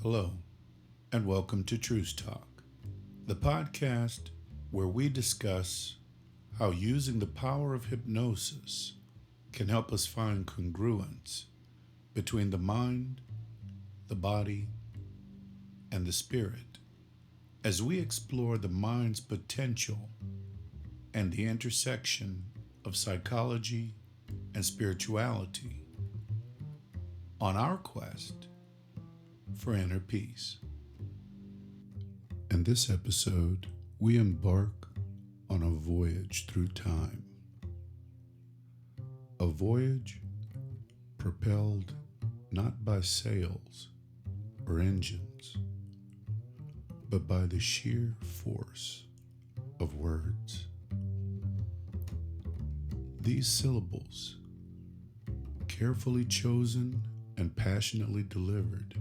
Hello, and welcome to TRUCETALK, the podcast where we discuss how using the power of hypnosis can help us find congruence between the mind, the body, and the spirit as we explore the mind's potential and the intersection of psychology and spirituality on our quest for inner peace. In this episode, we embark on a voyage through time. A voyage propelled not by sails or engines, but by the sheer force of words. These syllables, carefully chosen and passionately delivered,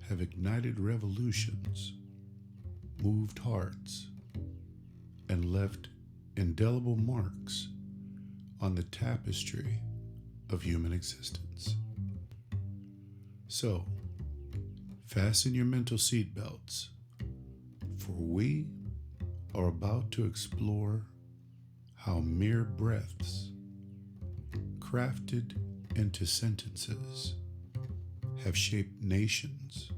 have ignited revolutions, moved hearts, and left indelible marks on the tapestry of human existence. So, fasten your mental seatbelts, for we are about to explore how mere breaths, crafted into sentences, have shaped nations,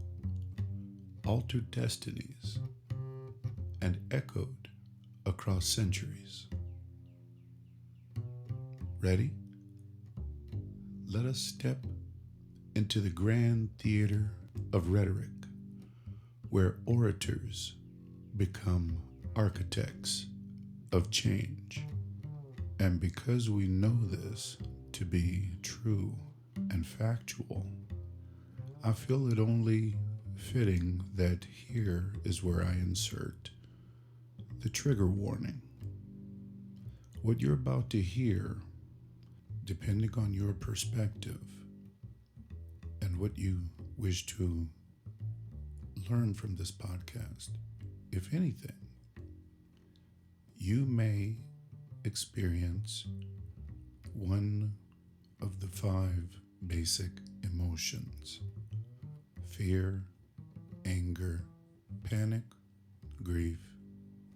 altered destinies, and echoed across centuries. Ready? Let us step into the grand theater of rhetoric, where orators become architects of change. And because we know this to be true and factual, I feel it only fitting that here is where I insert the trigger warning. What you're about to hear, depending on your perspective and what you wish to learn from this podcast, if anything, you may experience one of the 5 basic emotions: fear, anger, panic, grief,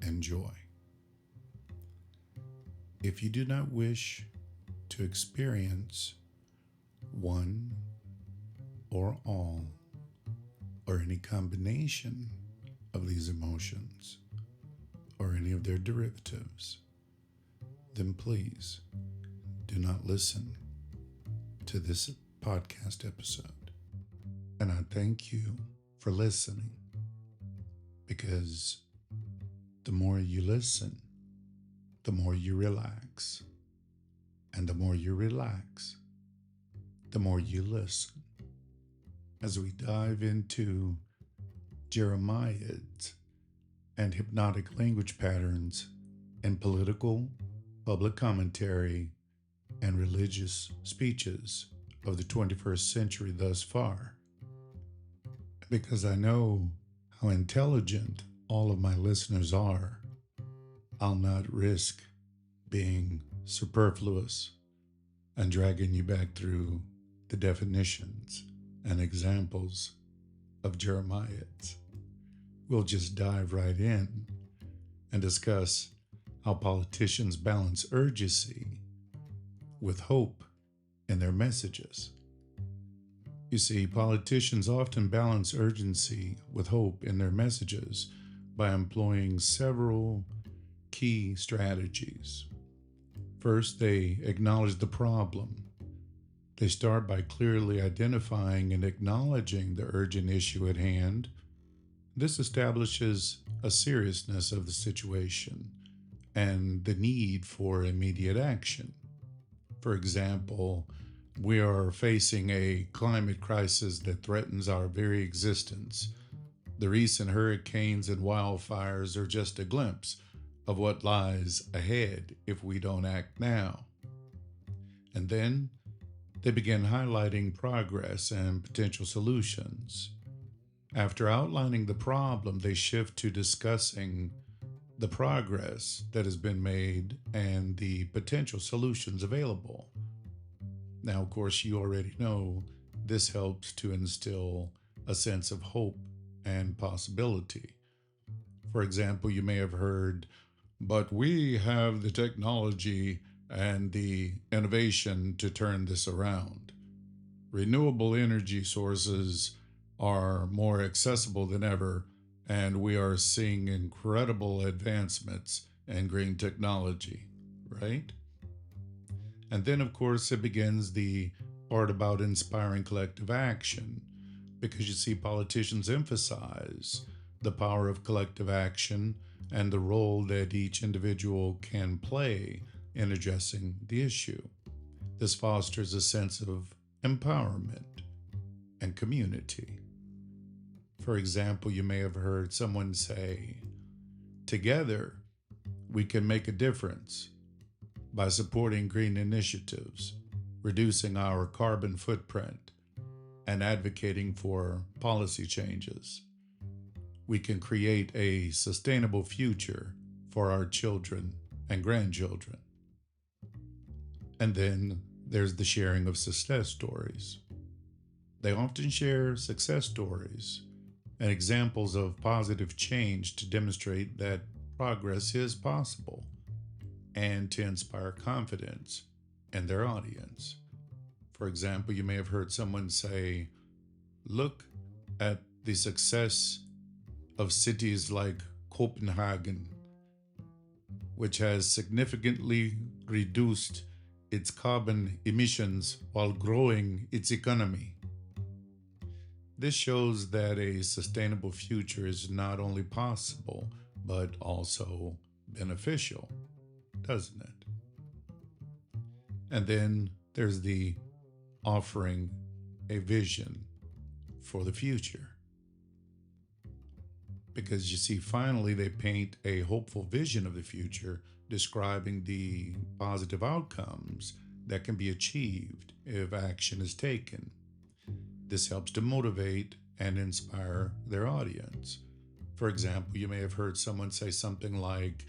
and joy. If you do not wish to experience one or all or any combination of these emotions or any of their derivatives, then please do not listen to this podcast episode. And I thank you for listening, because the more you listen, the more you relax. And the more you relax, the more you listen. As we dive into Jeremiads and hypnotic language patterns in political, public commentary, and religious speeches of the 21st century thus far. Because I know how intelligent all of my listeners are, I'll not risk being superfluous and dragging you back through the definitions and examples of Jeremiads. We'll just dive right in and discuss how politicians balance urgency with hope in their messages. You see, politicians often balance urgency with hope in their messages by employing several key strategies. First, they acknowledge the problem. They start by clearly identifying and acknowledging the urgent issue at hand. This establishes a seriousness of the situation and the need for immediate action. For example, we are facing a climate crisis that threatens our very existence. The recent hurricanes and wildfires are just a glimpse of what lies ahead if we don't act now. And then they begin highlighting progress and potential solutions. After outlining the problem, they shift to discussing the progress that has been made and the potential solutions available. Now, of course, you already know this helps to instill a sense of hope and possibility. For example, you may have heard, but we have the technology and the innovation to turn this around. Renewable energy sources are more accessible than ever, and we are seeing incredible advancements in green technology, right? And then, of course, it begins the part about inspiring collective action, because you see, politicians emphasize the power of collective action and the role that each individual can play in addressing the issue. This fosters a sense of empowerment and community. For example, you may have heard someone say, together we can make a difference by supporting green initiatives, reducing our carbon footprint, and advocating for policy changes. We can create a sustainable future for our children and grandchildren. And then there's the sharing of success stories. They often share success stories and examples of positive change to demonstrate that progress is possible and to inspire confidence in their audience. For example, you may have heard someone say, look at the success of cities like Copenhagen, which has significantly reduced its carbon emissions while growing its economy. This shows that a sustainable future is not only possible, but also beneficial, doesn't it? And then there's the offering a vision for the future. Because you see, finally, they paint a hopeful vision of the future, describing the positive outcomes that can be achieved if action is taken. This helps to motivate and inspire their audience. For example, you may have heard someone say something like,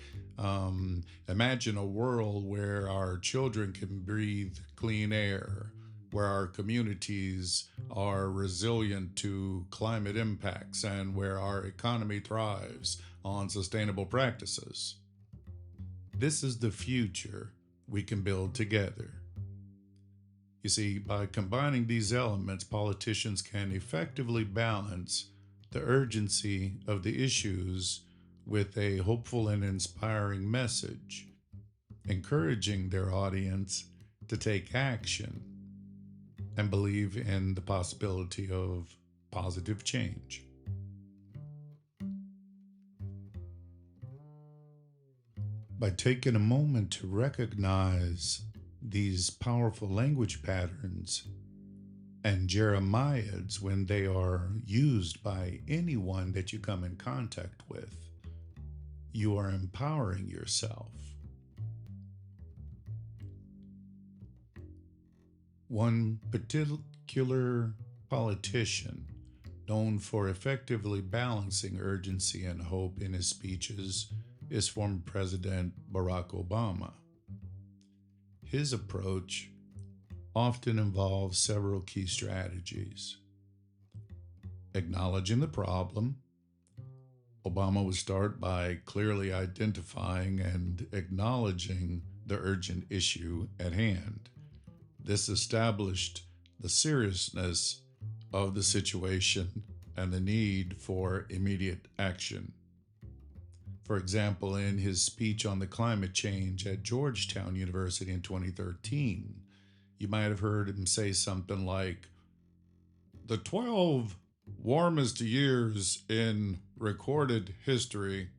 imagine a world where our children can breathe clean air, where our communities are resilient to climate impacts, and where our economy thrives on sustainable practices. This is the future we can build together. You see, by combining these elements, politicians can effectively balance the urgency of the issues with a hopeful and inspiring message, encouraging their audience to take action and believe in the possibility of positive change. By taking a moment to recognize these powerful language patterns and Jeremiads when they are used by anyone that you come in contact with, you are empowering yourself. One particular politician known for effectively balancing urgency and hope in his speeches is former President Barack Obama. His approach often involves several key strategies. Acknowledging the problem, Obama would start by clearly identifying and acknowledging the urgent issue at hand. This established the seriousness of the situation and the need for immediate action. For example, in his speech on the climate change at Georgetown University in 2013, you might have heard him say something like, the 12 warmest years in recorded history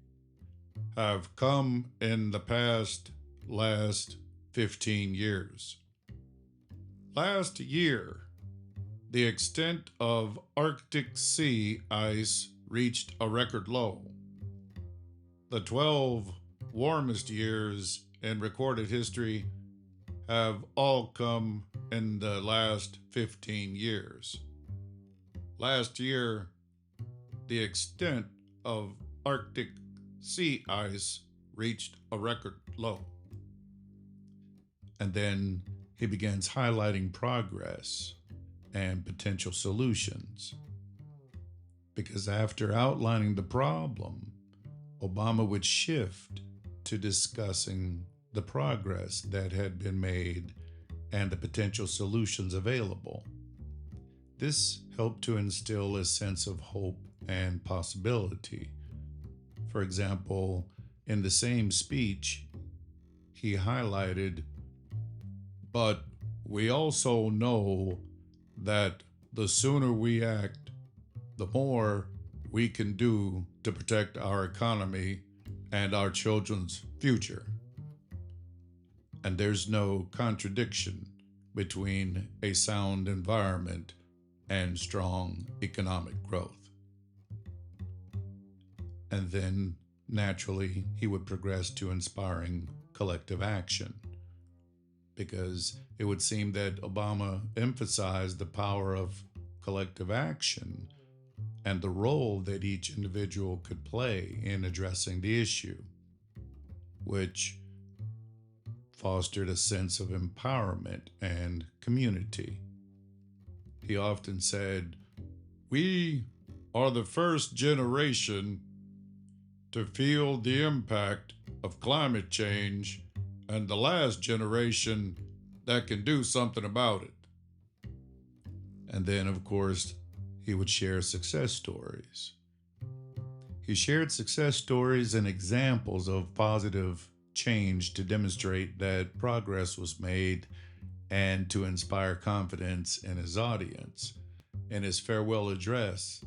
have come in the last 15 years. Last year, the extent of Arctic sea ice reached a record low. The 12 warmest years in recorded history have all come in the last 15 years. Last year, the extent of Arctic sea ice reached a record low. And then he begins highlighting progress and potential solutions. because after outlining the problem, Obama would shift to discussing the progress that had been made and the potential solutions available. This helped to instill a sense of hope and possibility. For example, in the same speech, he highlighted, but we also know that the sooner we act, the more we can do to protect our economy and our children's future. And there's no contradiction between a sound environment and strong economic growth. And then, naturally, he would progress to inspiring collective action, because it would seem that Obama emphasized the power of collective action and the role that each individual could play in addressing the issue, which fostered a sense of empowerment and community. He often said, "We are the first generation to feel the impact of climate change and the last generation that can do something about it." And then, of course, he would share success stories. He shared success stories and examples of positive change to demonstrate that progress was made and to inspire confidence in his audience. In his farewell address,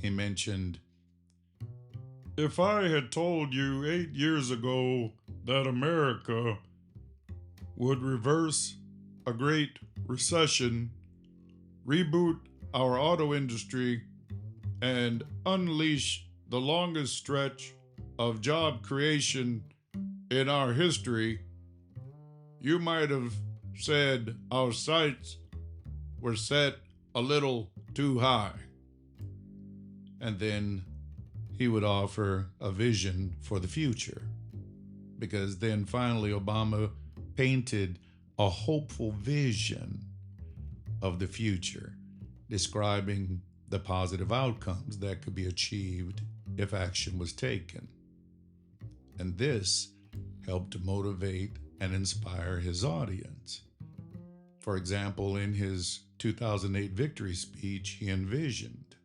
he mentioned, "If I had told you 8 years ago that America would reverse a great recession, reboot our auto industry, and unleash the longest stretch of job creation in our history, you might have said our sights were set a little too high." And then he would offer a vision for the future, because then finally Obama painted a hopeful vision of the future, describing the positive outcomes that could be achieved if action was taken. And this helped to motivate and inspire his audience. For example, in his 2008 victory speech, he envisioned,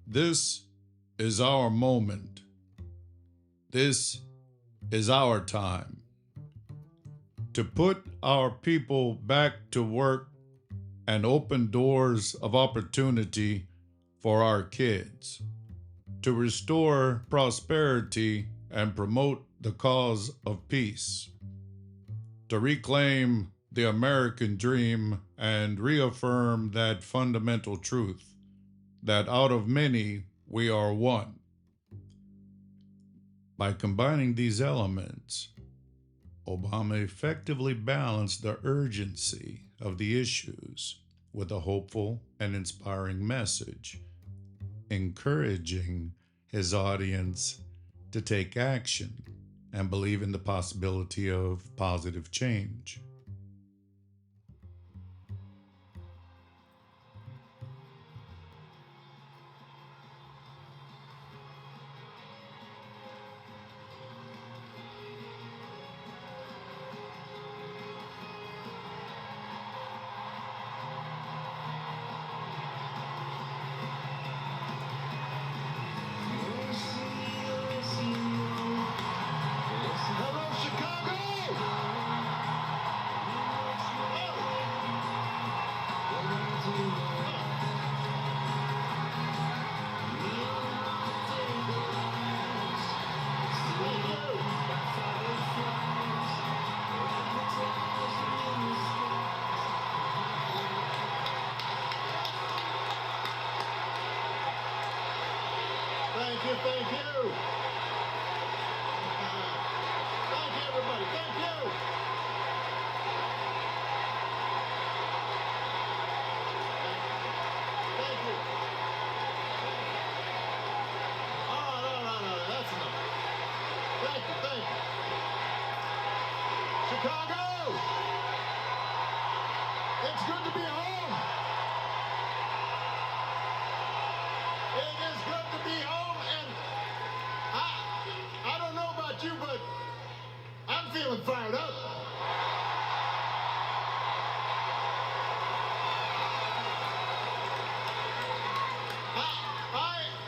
"This is our moment. This is our time to put our people back to work and open doors of opportunity for our kids, to restore prosperity and promote the cause of peace, to reclaim the American dream and reaffirm that fundamental truth that out of many we are one." By combining these elements, Obama effectively balanced the urgency of the issues with a hopeful and inspiring message, encouraging his audience to take action and believe in the possibility of positive change. Thank you, thank you. Thank you, everybody. Thank you. Thank you. No, that's enough. Thank you, thank you. Chicago! It's good to be home. It is good to be home, and I don't know about you, but I'm feeling fired up.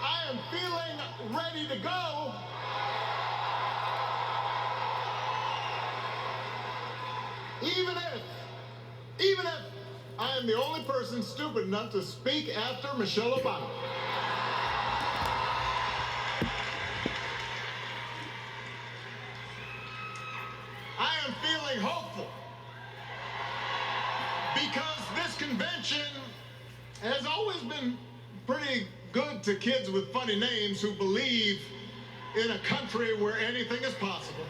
I am feeling ready to go. Even if I am the only person stupid enough to speak after Michelle Obama. I am feeling hopeful because this convention has always been pretty good to kids with funny names who believe in a country where anything is possible.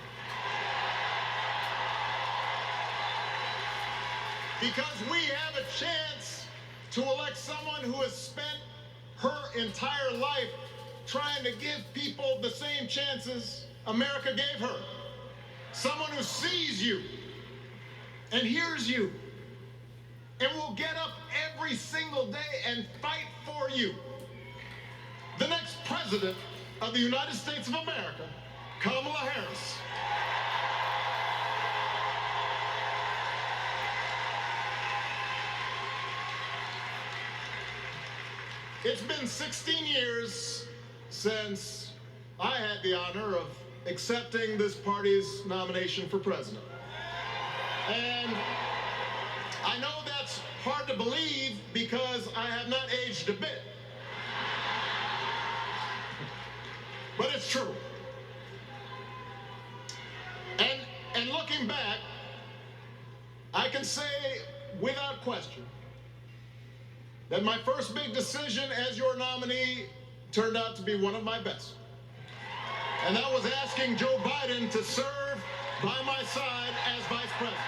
Because we have a chance to elect someone who has spent her entire life trying to give people the same chances America gave her. Someone who sees you and hears you and will get up every single day and fight for you. The next president of the United States of America, Kamala Harris. It's been 16 years since I had the honor of accepting this party's nomination for president. And I know that's hard to believe because I have not aged a bit. But it's true. And looking back, I can say without question that my first big decision as your nominee turned out to be one of my best. And that was asking Joe Biden to serve by my side as vice president.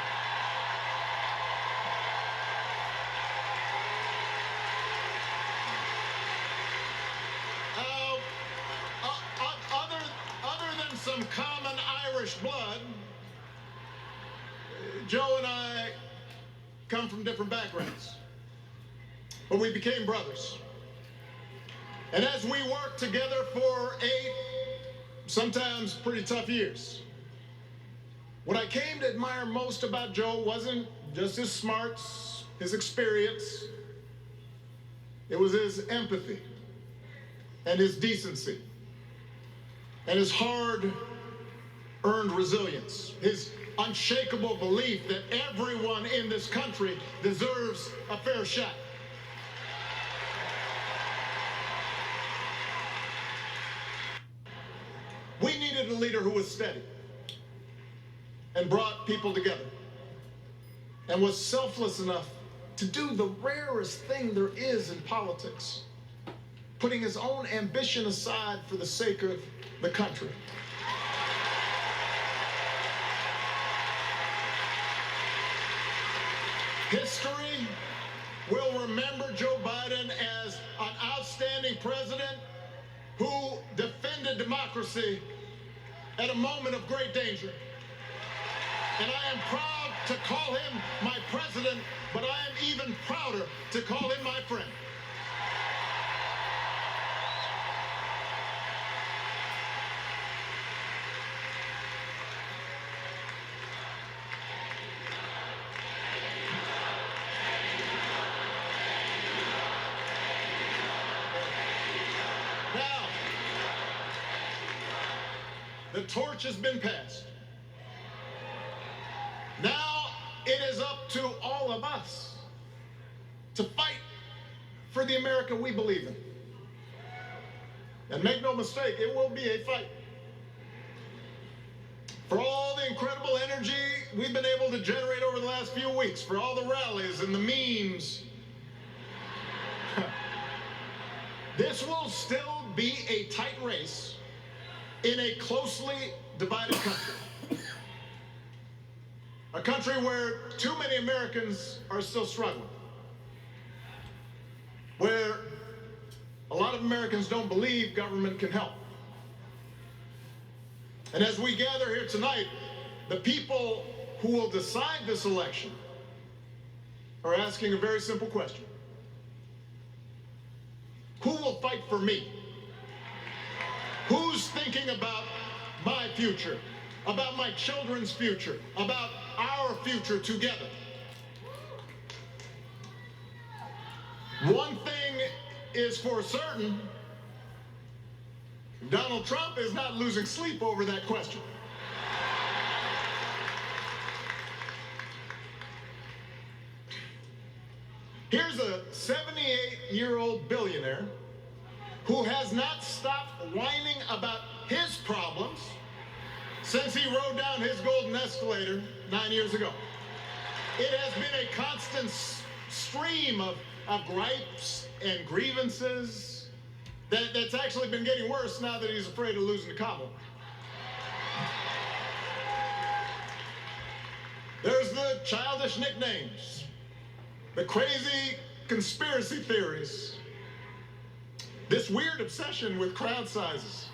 Other than some common Irish blood, Joe and I come from different backgrounds. But we became brothers. And as we worked together for 8, sometimes pretty tough years, what I came to admire most about Joe wasn't just his smarts, his experience. It was his empathy and his decency and his hard-earned resilience, his unshakable belief that everyone in this country deserves a fair shot. We needed a leader who was steady and brought people together and was selfless enough to do the rarest thing there is in politics, putting his own ambition aside for the sake of the country. History will remember Joe Biden as an outstanding president who defended democracy at a moment of great danger. And I am proud to call him my president, but I am even prouder to call him my friend. The torch has been passed. Now it is up to all of us to fight for the America we believe in. And make no mistake, it will be a fight. For all the incredible energy we've been able to generate over the last few weeks, for all the rallies and the memes, this will still be a tight race in a closely divided country. A country where too many Americans are still struggling. Where a lot of Americans don't believe government can help. And as we gather here tonight, the people who will decide this election are asking a very simple question. Who will fight for me? Who's thinking about my future, about my children's future, about our future together? One thing is for certain, Donald Trump is not losing sleep over that question. Here's a 78-year-old billionaire who has not stopped whining about his problems since he rode down his golden escalator 9 years ago. It has been a constant stream of gripes and grievances that's actually been getting worse now that he's afraid of losing to Kamala. There's the childish nicknames, the crazy conspiracy theories, this weird obsession with crowd sizes.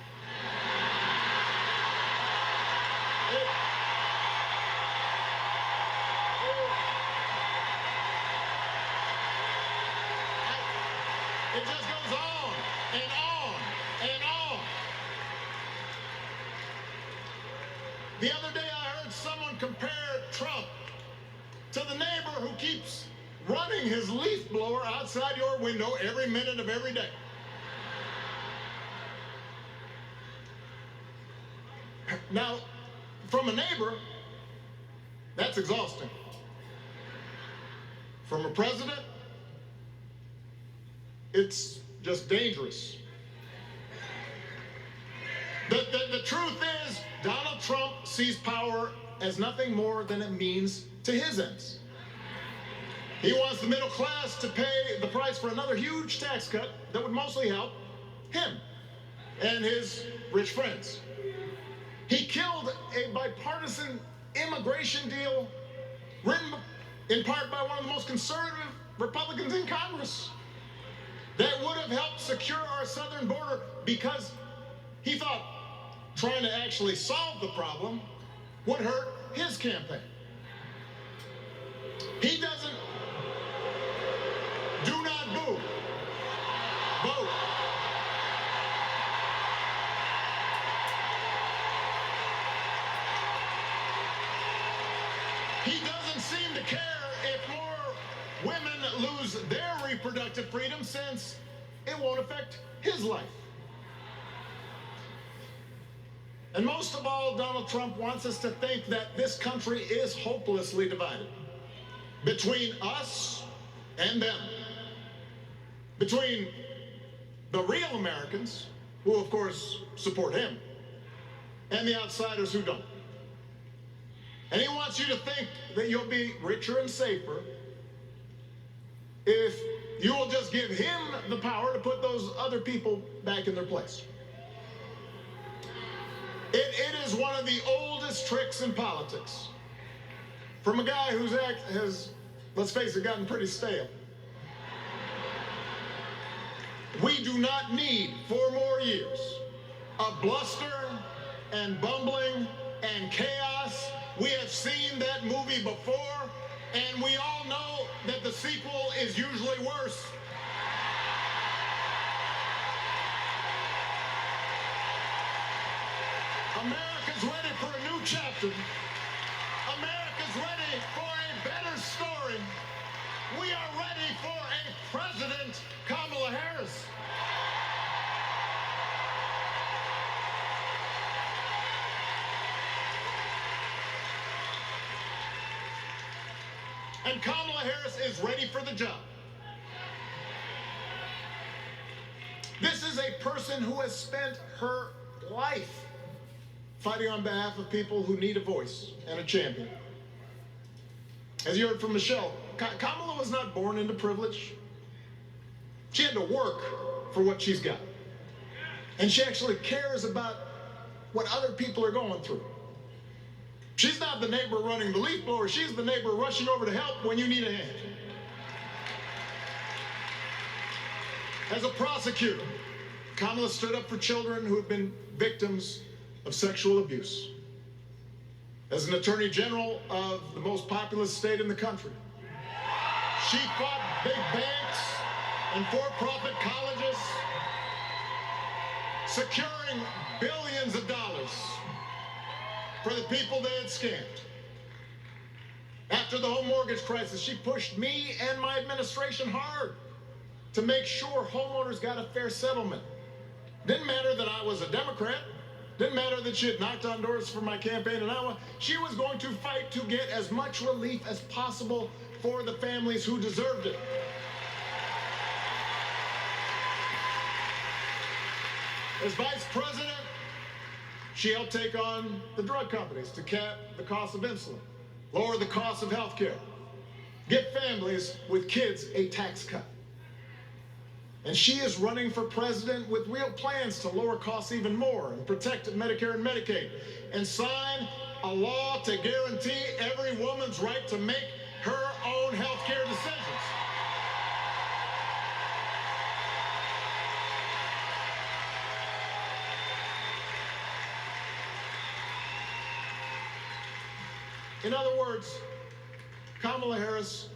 It just goes on and on and on. The other day I heard someone compare Trump to the neighbor who keeps running his leaf blower outside your window every minute of every day. Now, from a neighbor, that's exhausting. From a president, it's just dangerous. The truth is, Donald Trump sees power as nothing more than it means to his ends. He wants the middle class to pay the price for another huge tax cut that would mostly help him and his rich friends. He killed a bipartisan immigration deal written in part by one of the most conservative Republicans in Congress that would have helped secure our southern border because he thought trying to actually solve the problem would hurt his campaign. He doesn't. Do not boo. Vote. He doesn't seem to care if more women lose their reproductive freedom since it won't affect his life. And most of all, Donald Trump wants us to think that this country is hopelessly divided between us and them. Between the real Americans, who of course support him, and the outsiders who don't. And he wants you to think that you'll be richer and safer if you will just give him the power to put those other people back in their place. It is one of the oldest tricks in politics. From a guy whose act has, let's face it, gotten pretty stale. We do not need 4 more years of bluster and bumbling and chaos. We have seen that movie before, and we all know that the sequel is usually worse. America's ready for a new chapter. America's ready for a better story. We are ready for a President Kamala Harris. And Kamala Harris is ready for the job. This is a person who has spent her life fighting on behalf of people who need a voice and a champion. As you heard from Michelle, Kamala was not born into privilege. She had to work for what she's got. And she actually cares about what other people are going through. She's not the neighbor running the leaf blower. She's the neighbor rushing over to help when you need a hand. As a prosecutor, Kamala stood up for children who have been victims of sexual abuse. As an attorney general of the most populous state in the country, she fought big banks and for-profit colleges, securing billions of dollars for the people they had scammed. After the home mortgage crisis, she pushed me and my administration hard to make sure homeowners got a fair settlement. Didn't matter that I was a Democrat. Didn't matter that she had knocked on doors for my campaign in Iowa. She was going to fight to get as much relief as possible for the families who deserved it. As vice president, she helped take on the drug companies to cap the cost of insulin, lower the cost of health care, get families with kids a tax cut. And she is running for president with real plans to lower costs even more and protect Medicare and Medicaid and sign a law to guarantee every woman's right to make her own health care decisions. In other words, Kamala Harris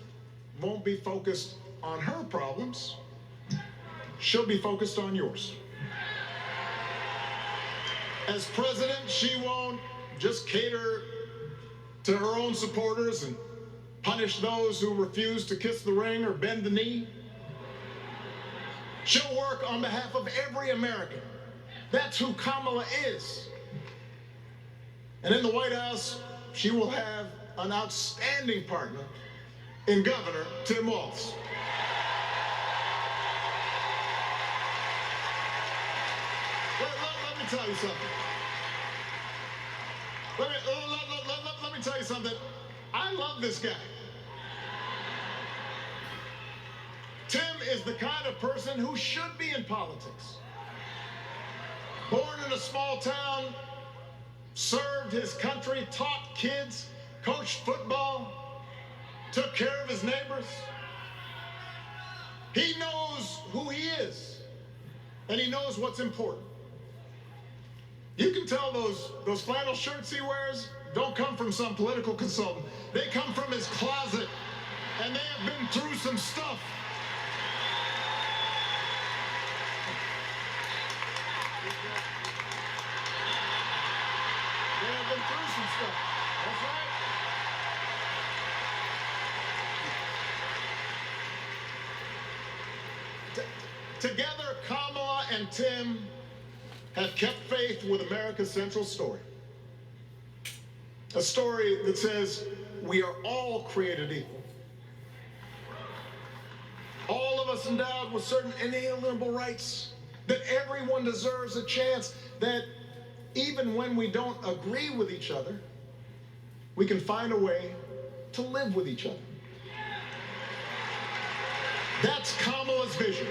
won't be focused on her problems. She'll be focused on yours. As president, she won't just cater to her own supporters and punish those who refuse to kiss the ring or bend the knee. She'll work on behalf of every American. That's who Kamala is. And in the White House, she will have an outstanding partner in Governor Tim Walz. Let me tell you something. Let me tell you something. I love this guy. Tim is the kind of person who should be in politics. Born in a small town, served his country, taught kids, coached football, took care of his neighbors. He knows who he is, and he knows what's important. You can tell those flannel shirts he wears don't come from some political consultant. They come from his closet, and they have been through some stuff. They have been through some stuff. That's right. Together, Kamala and Tim have kept faith with America's central story. A story that says we are all created equal. All of us endowed with certain inalienable rights, that everyone deserves a chance, that even when we don't agree with each other, we can find a way to live with each other. That's Kamala's vision.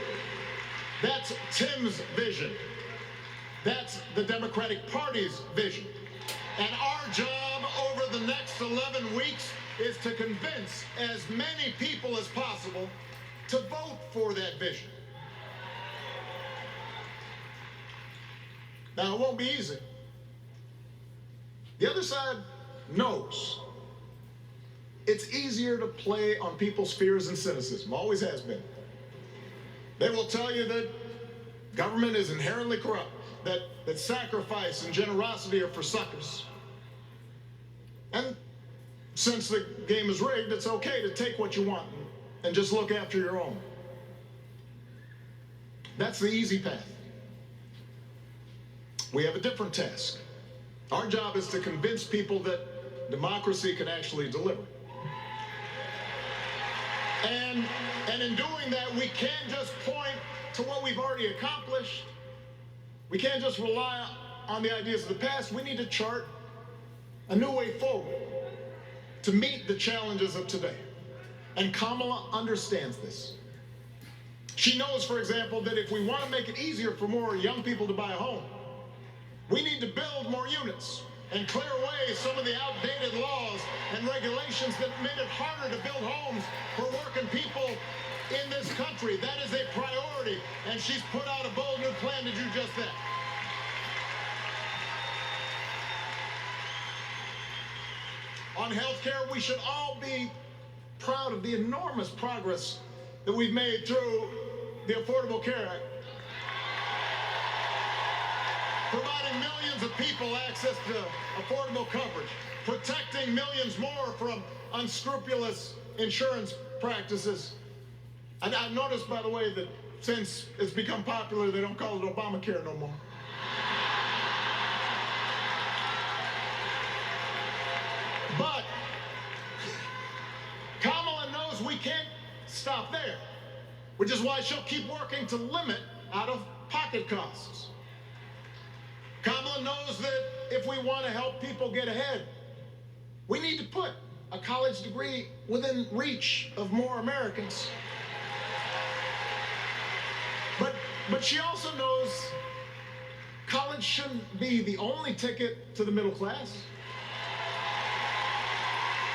That's Tim's vision. That's the Democratic Party's vision. And our job over the next 11 weeks is to convince as many people as possible to vote for that vision. Now, it won't be easy. The other side knows it's easier to play on people's fears and cynicism, always has been. They will tell you that government is inherently corrupt, that sacrifice and generosity are for suckers. And since the game is rigged, it's okay to take what you want and just look after your own. That's the easy path. We have a different task. Our job is to convince people that democracy can actually deliver. And in doing that, we can't just point to what we've already accomplished. We can't just rely on the ideas of the past. We need to chart a new way forward to meet the challenges of today. And Kamala understands this. She knows, for example, that if we want to make it easier for more young people to buy a home, we need to build more units and clear away some of the outdated laws and regulations that made it harder to build homes for working people in this country. That is a priority, and she's put out a bold new plan to do just that. On health care, we should all be proud of the enormous progress that we've made through the Affordable Care Act, providing millions of people access to affordable coverage, protecting millions more from unscrupulous insurance practices. And I noticed, by the way, that since it's become popular, they don't call it Obamacare no more. But Kamala knows we can't stop there, which is why she'll keep working to limit out-of-pocket costs. Kamala knows that if we want to help people get ahead, we need to put a college degree within reach of more Americans. But she also knows college shouldn't be the only ticket to the middle class.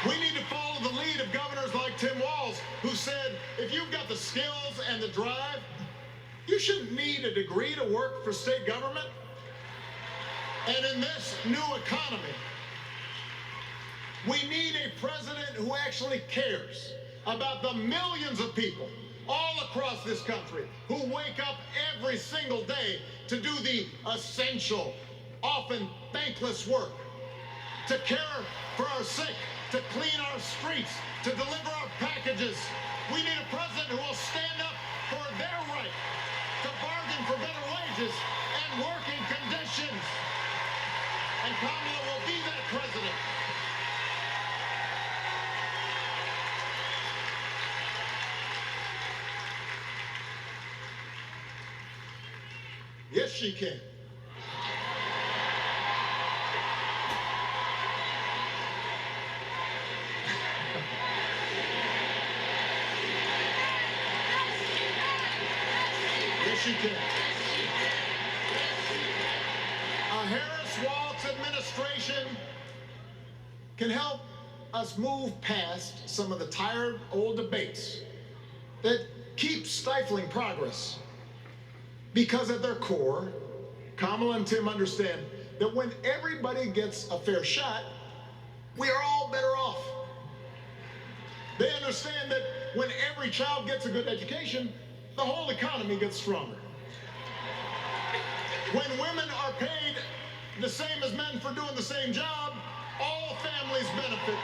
We need to follow the lead of governors like Tim Walz, who said, if you've got the skills and the drive, you shouldn't need a degree to work for state government. And in this new economy, we need a president who actually cares about the millions of people all across this country who wake up every single day to do the essential, often thankless work, to care for our sick, to clean our streets, to deliver our packages. We need a president who will stand up for their right to bargain for better wages and working conditions. And Kamala will be that president. Yes, she can. Yes, she can. A Harris-Walz administration can help us move past some of the tired old debates that keep stifling progress. Because at their core, Kamala and Tim understand that when everybody gets a fair shot, we are all better off. They understand that when every child gets a good education, the whole economy gets stronger. When women are paid the same as men for doing the same job, all families benefit.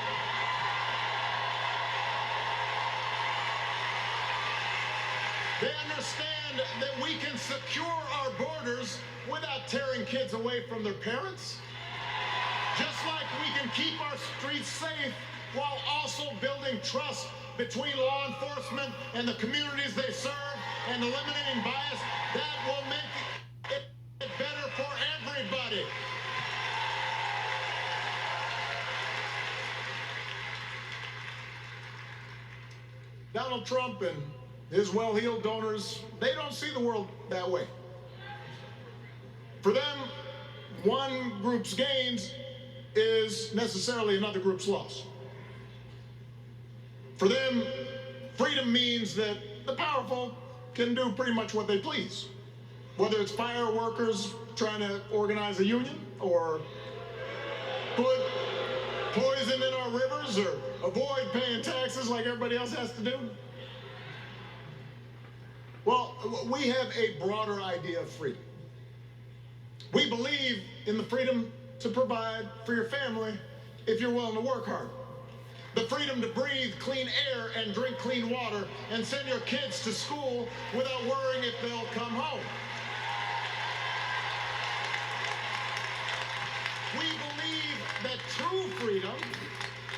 They understand that we can secure our borders without tearing kids away from their parents. Just like we can keep our streets safe while also building trust between law enforcement and the communities they serve and eliminating bias, that will make it better for everybody. Donald Trump and his well-heeled donors, they don't see the world that way. For them, one group's gains is necessarily another group's loss. For them, freedom means that the powerful can do pretty much what they please. Whether it's fire workers trying to organize a union, or put poison in our rivers, or avoid paying taxes like everybody else has to do. Well, we have a broader idea of freedom. We believe in the freedom to provide for your family if you're willing to work hard. The freedom to breathe clean air and drink clean water and send your kids to school without worrying if they'll come home. We believe that true freedom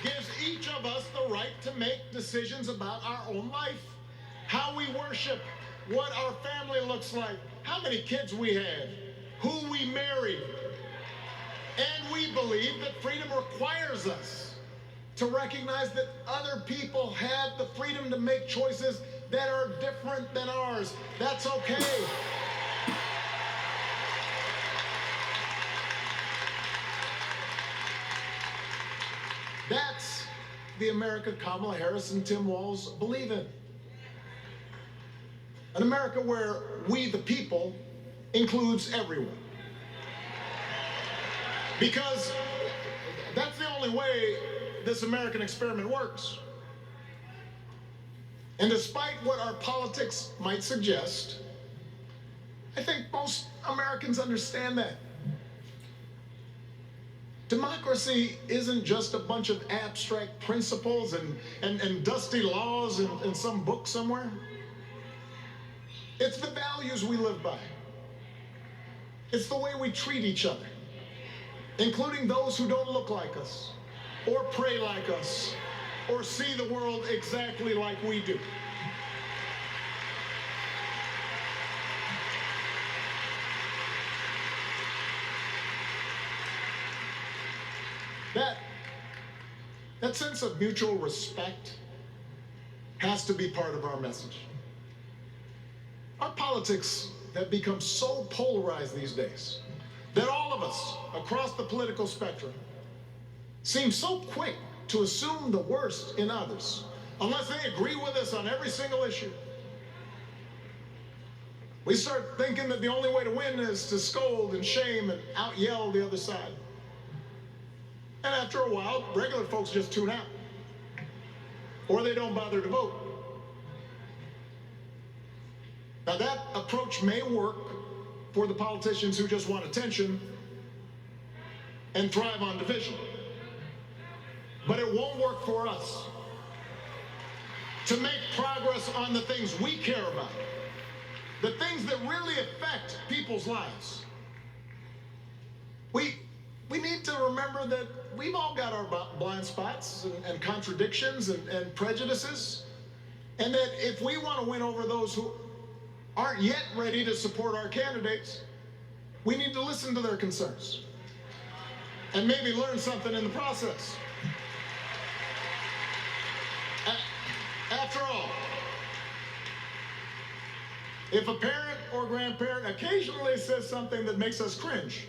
gives each of us the right to make decisions about our own life, how we worship, what our family looks like, how many kids we have, who we marry. And we believe that freedom requires us to recognize that other people have the freedom to make choices that are different than ours. That's okay. That's the America Kamala Harris and Tim Walz believe in. An America where we, the people, includes everyone. Because that's the only way this American experiment works. And despite what our politics might suggest, I think most Americans understand that. Democracy isn't just a bunch of abstract principles and dusty laws in some book somewhere. It's the values we live by. It's the way we treat each other, including those who don't look like us, or pray like us, or see the world exactly like we do. That sense of mutual respect has to be part of our message. Our politics have become so polarized these days that all of us across the political spectrum seem so quick to assume the worst in others unless they agree with us on every single issue. We start thinking that the only way to win is to scold and shame and out-yell the other side. And after a while, regular folks just tune out. Or they don't bother to vote. Now that approach may work for the politicians who just want attention and thrive on division. But it won't work for us to make progress on the things we care about, the things that really affect people's lives. We need to remember that we've all got our blind spots and contradictions and prejudices, and that if we want to win over those who aren't yet ready to support our candidates, we need to listen to their concerns and maybe learn something in the process. After all, if a parent or grandparent occasionally says something that makes us cringe,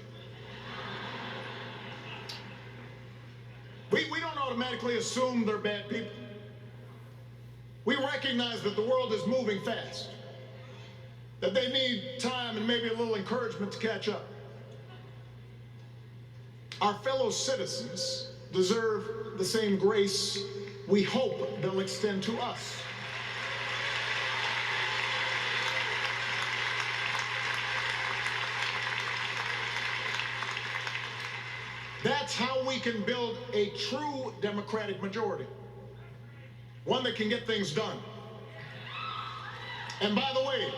we don't automatically assume they're bad people. We recognize that the world is moving fast, that they need time and maybe a little encouragement to catch up. Our fellow citizens deserve the same grace we hope they'll extend to us. That's how we can build a true democratic majority, one that can get things done. And by the way,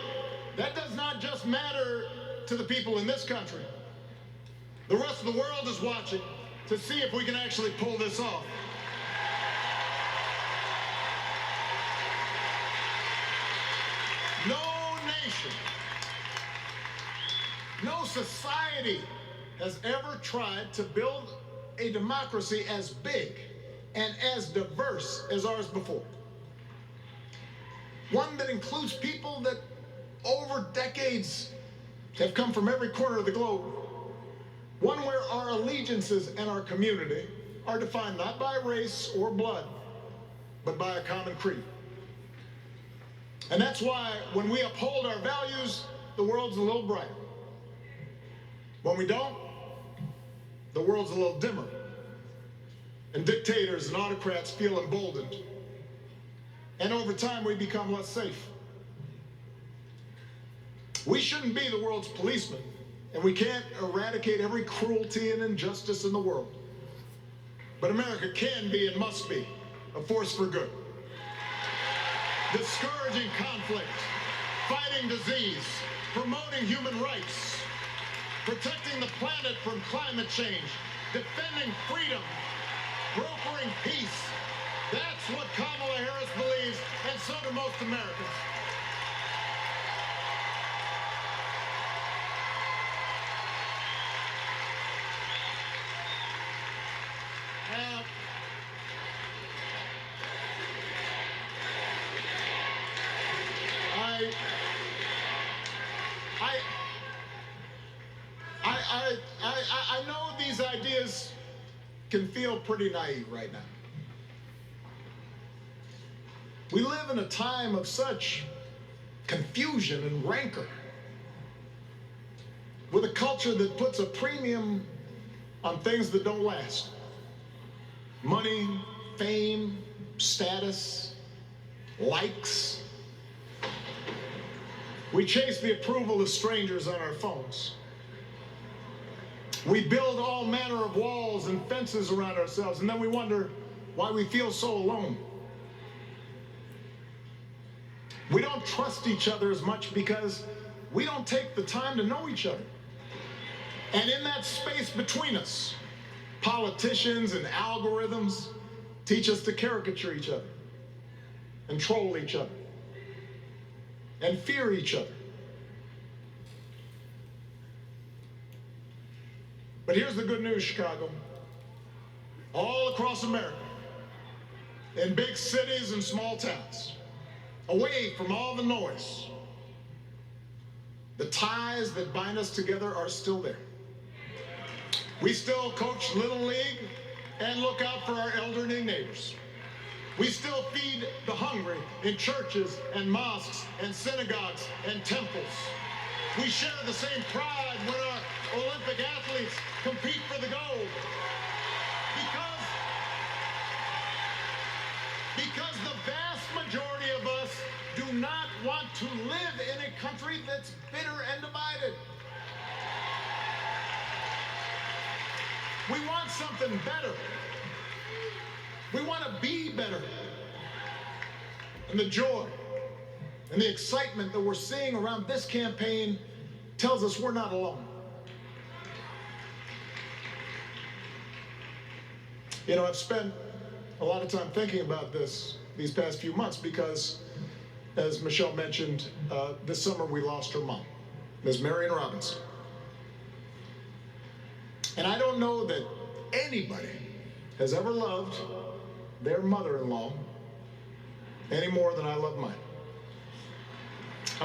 that does not just matter to the people in this country. The rest of the world is watching to see if we can actually pull this off. No nation, no society has ever tried to build a democracy as big and as diverse as ours before. One that includes people that over decades have come from every corner of the globe. One where our allegiances and our community are defined not by race or blood, but by a common creed. And that's why when we uphold our values, the world's a little brighter. When we don't, the world's a little dimmer. And dictators and autocrats feel emboldened. And over time, we become less safe. We shouldn't be the world's policemen, and we can't eradicate every cruelty and injustice in the world. But America can be and must be a force for good. Discouraging conflict, fighting disease, promoting human rights, protecting the planet from climate change, defending freedom, brokering peace. That's what Kamala Harris believes, and so do most Americans. Now, I know these ideas can feel pretty naive right now. We live in a time of such confusion and rancor, with a culture that puts a premium on things that don't last. Money, fame, status, likes. We chase the approval of strangers on our phones. We build all manner of walls and fences around ourselves, and then we wonder why we feel so alone. We don't trust each other as much because we don't take the time to know each other. And in that space between us, politicians and algorithms teach us to caricature each other and troll each other and fear each other. But here's the good news, Chicago. All across America, in big cities and small towns, away from all the noise, the ties that bind us together are still there. We still coach Little League and look out for our elderly neighbors. We still feed the hungry in churches and mosques and synagogues and temples. We share the same pride when our Olympic athletes compete for the gold. Because the vast majority of us do not want to live in a country that's bitter and divided. We want something better. We want to be better. And the joy and the excitement that we're seeing around this campaign tells us we're not alone. You know, I've spent a lot of time thinking about these past few months because, as Michelle mentioned, this summer we lost her mom, Ms. Marion Robinson. And I don't know that anybody has ever loved their mother-in-law any more than I love mine.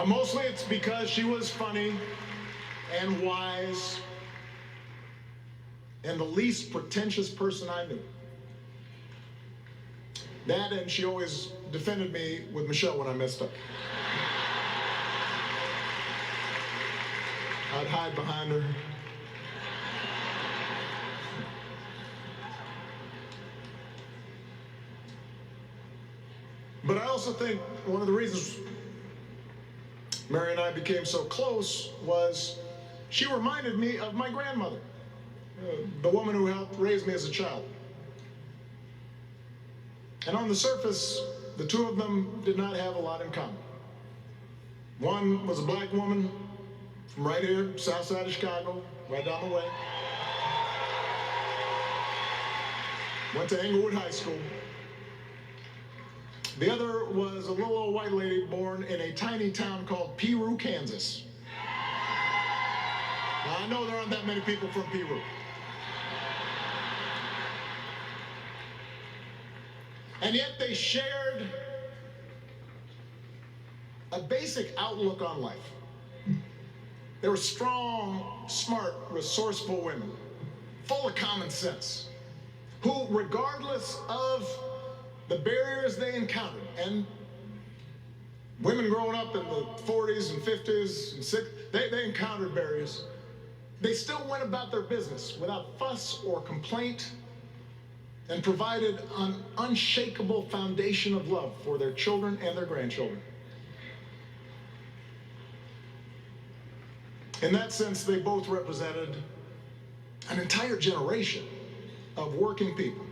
Mostly it's because she was funny and wise and the least pretentious person I knew. That, and she always defended me with Michelle when I messed up. I'd hide behind her. But I also think one of the reasons Mary and I became so close was she reminded me of my grandmother, the woman who helped raise me as a child. And on the surface, the two of them did not have a lot in common. One was a black woman from right here, south side of Chicago, right down the way. Went to Englewood High School. The other was a little old white lady born in a tiny town called Peru, Kansas. Now, I know there aren't that many people from Peru. And yet they shared a basic outlook on life. They were strong, smart, resourceful women, full of common sense, who, regardless of the barriers they encountered, and women growing up in the 40s and 50s and 60s, they encountered barriers. They still went about their business without fuss or complaint and provided an unshakable foundation of love for their children and their grandchildren. In that sense, they both represented an entire generation of working people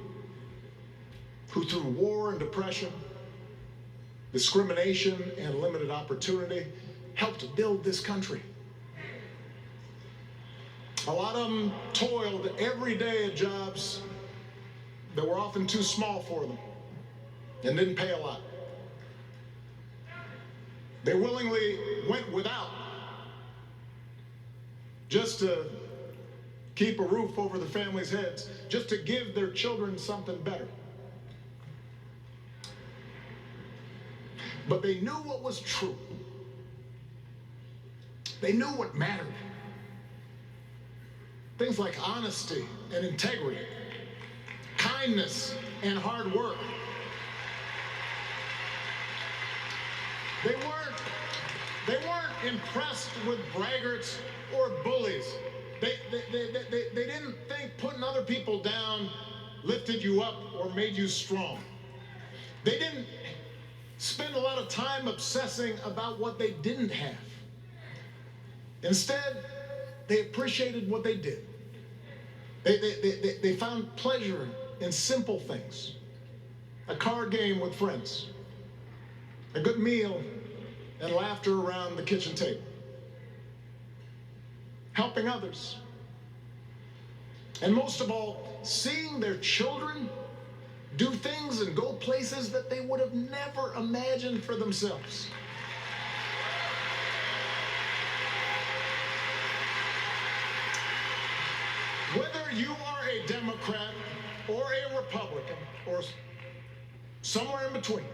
who, through war and depression, discrimination and limited opportunity, helped build this country. A lot of them toiled every day at jobs that were often too small for them and didn't pay a lot. They willingly went without just to keep a roof over the family's heads, just to give their children something better. But they knew what was true. They knew what mattered. Things like honesty and integrity, kindness and hard work. They weren't impressed with braggarts or bullies. They didn't think putting other people down lifted you up or made you strong. They didn't spend a lot of time obsessing about what they didn't have. Instead, they appreciated what they did. They found pleasure in simple things. A card game with friends, a good meal, and laughter around the kitchen table. Helping others. And most of all, seeing their children do things and go places that they would have never imagined for themselves. Whether you are a Democrat or a Republican or somewhere in between,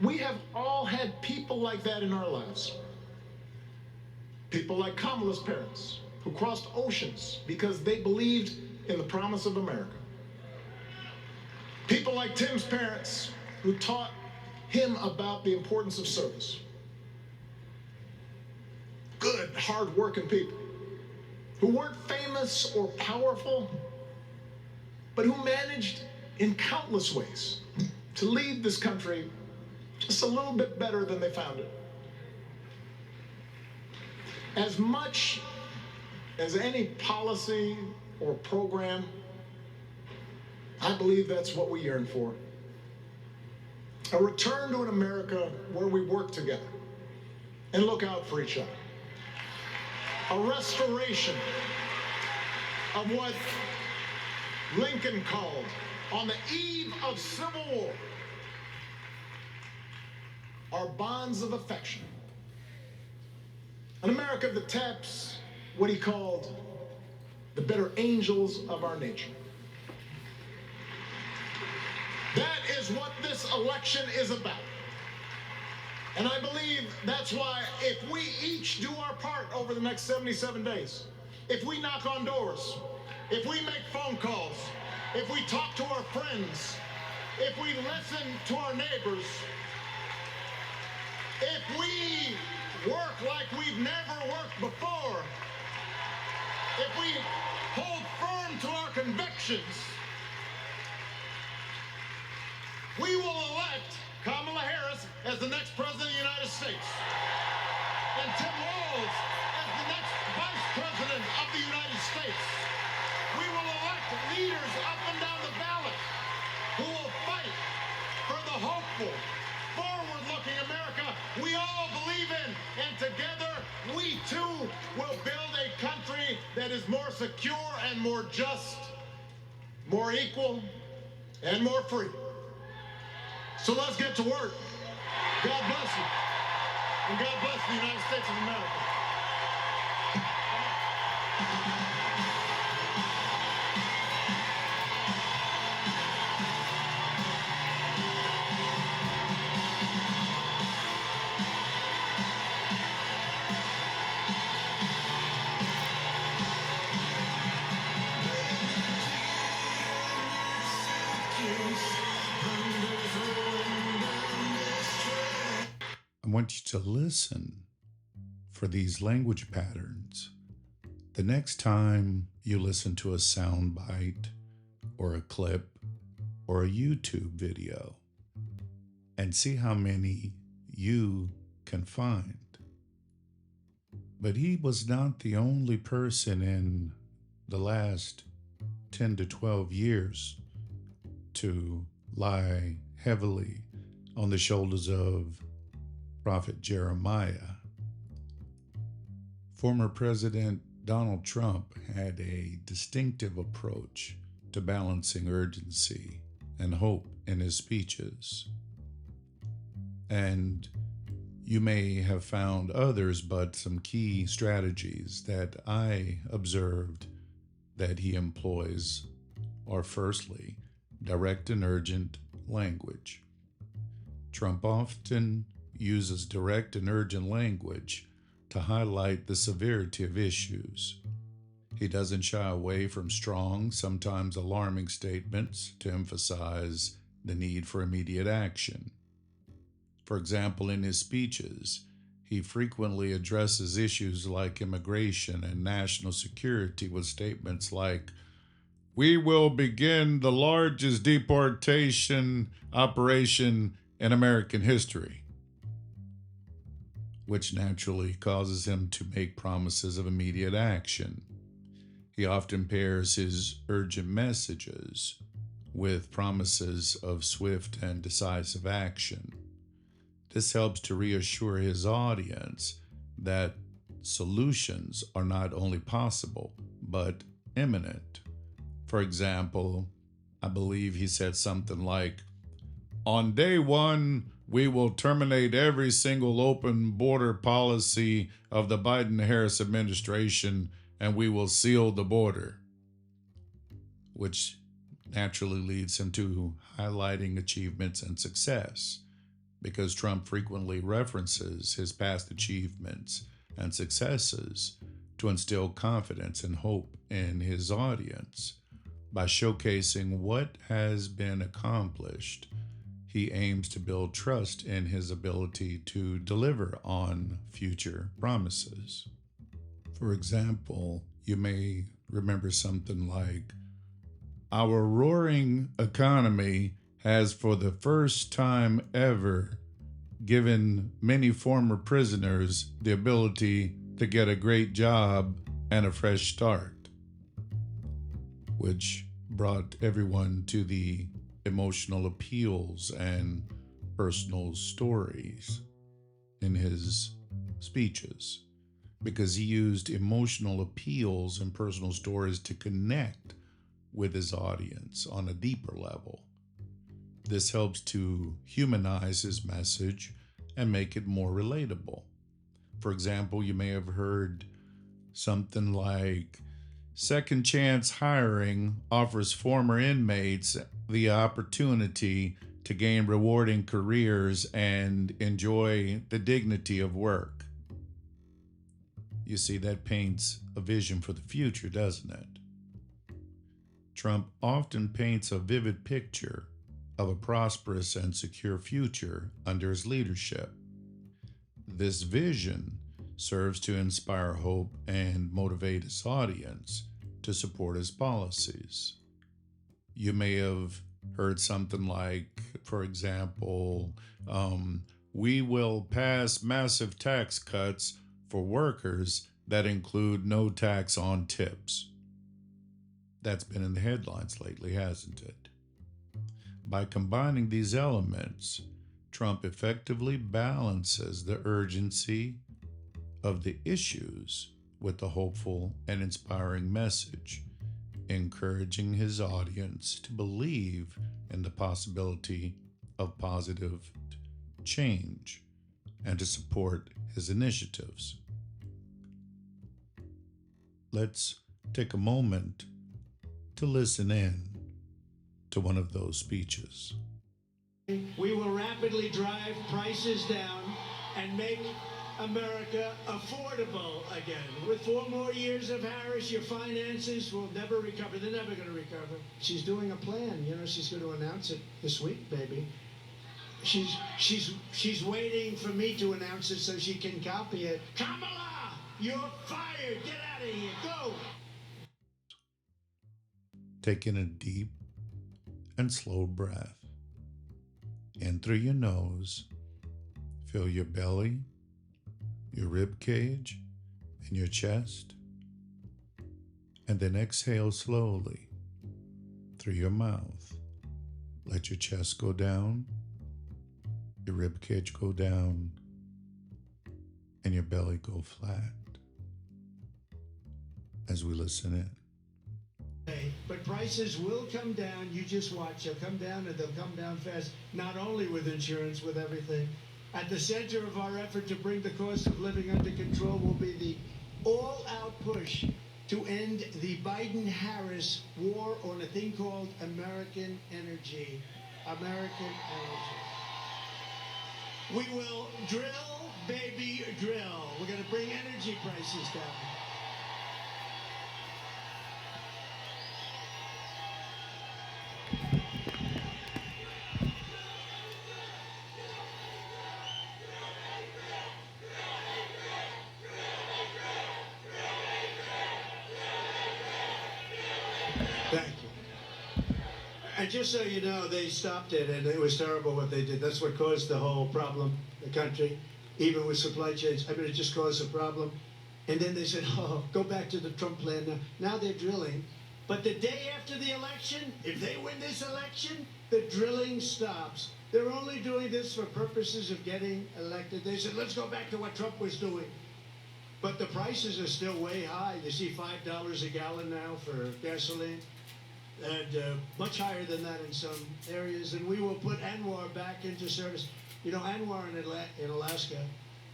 we have all had people like that in our lives. People like Kamala's parents, who crossed oceans because they believed in the promise of America. People like Tim's parents, who taught him about the importance of service. Good, hard-working people who weren't famous or powerful, but who managed in countless ways to leave this country just a little bit better than they found it. As much as any policy or program, I believe that's what we yearn for. A return to an America where we work together and look out for each other. A restoration of what Lincoln called, on the eve of civil war, our bonds of affection. An America that taps what he called the better angels of our nature. That is what this election is about. And I believe that's why if we each do our part over the next 77 days, if we knock on doors, if we make phone calls, if we talk to our friends, if we listen to our neighbors, if we work like we've never worked before, if we hold firm to our convictions, we will elect Kamala Harris as the next president of the United States and Tim Walz as the next vice president of the United States. We will elect leaders up and down the ballot who will fight for the hopeful, forward-looking America we all believe in. And together, we too will build a country that is more secure and more just, more equal, and more free. So let's get to work. God bless you. And God bless the United States of America. I want you to listen for these language patterns. The next time you listen to a soundbite or a clip or a YouTube video, and see how many you can find. But he was not the only person in the last 10 to 12 years to lie heavily on the shoulders of Prophet Jeremiah. Former President Donald Trump had a distinctive approach to balancing urgency and hope in his speeches. And you may have found others, but some key strategies that I observed that he employs are, firstly, direct and urgent language. Trump often uses direct and urgent language to highlight the severity of issues. He doesn't shy away from strong, sometimes alarming statements to emphasize the need for immediate action. For example, in his speeches, he frequently addresses issues like immigration and national security with statements like, "We will begin the largest deportation operation in American history, which naturally causes him to make promises of immediate action. He often pairs his urgent messages with promises of swift and decisive action. This helps to reassure his audience that solutions are not only possible, but imminent. For example, I believe he said something like, "On day one, we will terminate every single open border policy of the Biden Harris administration and we will seal the border," which naturally leads him to highlighting achievements and success, because Trump frequently references his past achievements and successes to instill confidence and hope in his audience. By showcasing what has been accomplished, he aims to build trust in his ability to deliver on future promises. For example, you may remember something like, "Our roaring economy has, for the first time ever, given many former prisoners the ability to get a great job and a fresh start," which brought everyone to the emotional appeals and personal stories in his speeches, because he used emotional appeals and personal stories to connect with his audience on a deeper level. This helps to humanize his message and make it more relatable. For example, you may have heard something like, "Second Chance Hiring offers former inmates the opportunity to gain rewarding careers and enjoy the dignity of work." You see, that paints a vision for the future, doesn't it? Trump often paints a vivid picture of a prosperous and secure future under his leadership. This vision serves to inspire hope and motivate his audience to support his policies. You may have heard something like, for example, "We will pass massive tax cuts for workers that include no tax on tips." That's been in the headlines lately, hasn't it? By combining these elements, Trump effectively balances the urgency of the issues with the hopeful and inspiring message, encouraging his audience to believe in the possibility of positive change and to support his initiatives. Let's take a moment to listen in to one of those speeches. We will rapidly drive prices down and make America affordable again. With 4 more years of Harris, your finances will never recover. They're never going to recover. She's doing a plan. You know, she's going to announce it this week, baby. She's waiting for me to announce it so she can copy it. Kamala, you're fired. Get out of here. Go. Taking a deep and slow breath in through your nose, fill your belly, your rib cage, and your chest, and then exhale slowly through your mouth. Let your chest go down, your rib cage go down, and your belly go flat as we listen in. But prices will come down. You just watch. They'll come down, and they'll come down fast, not only with insurance, with everything. At the center of our effort to bring the cost of living under control will be the all-out push to end the Biden-Harris war on a thing called American energy. American energy. We will drill, baby, drill. We're going to bring energy prices down. Thank you. And just so you know, they stopped it, and it was terrible what they did. That's what caused the whole problem, the country, even with supply chains. I mean, it just caused a problem. And then they said, oh, go back to the Trump plan now. Now they're drilling. But the day after the election, if they win this election, the drilling stops. They're only doing this for purposes of getting elected. They said, let's go back to what Trump was doing. But the prices are still way high. You see $5 a gallon now for gasoline, and much higher than that in some areas. And we will put ANWR back into service. You know, ANWR in Alaska,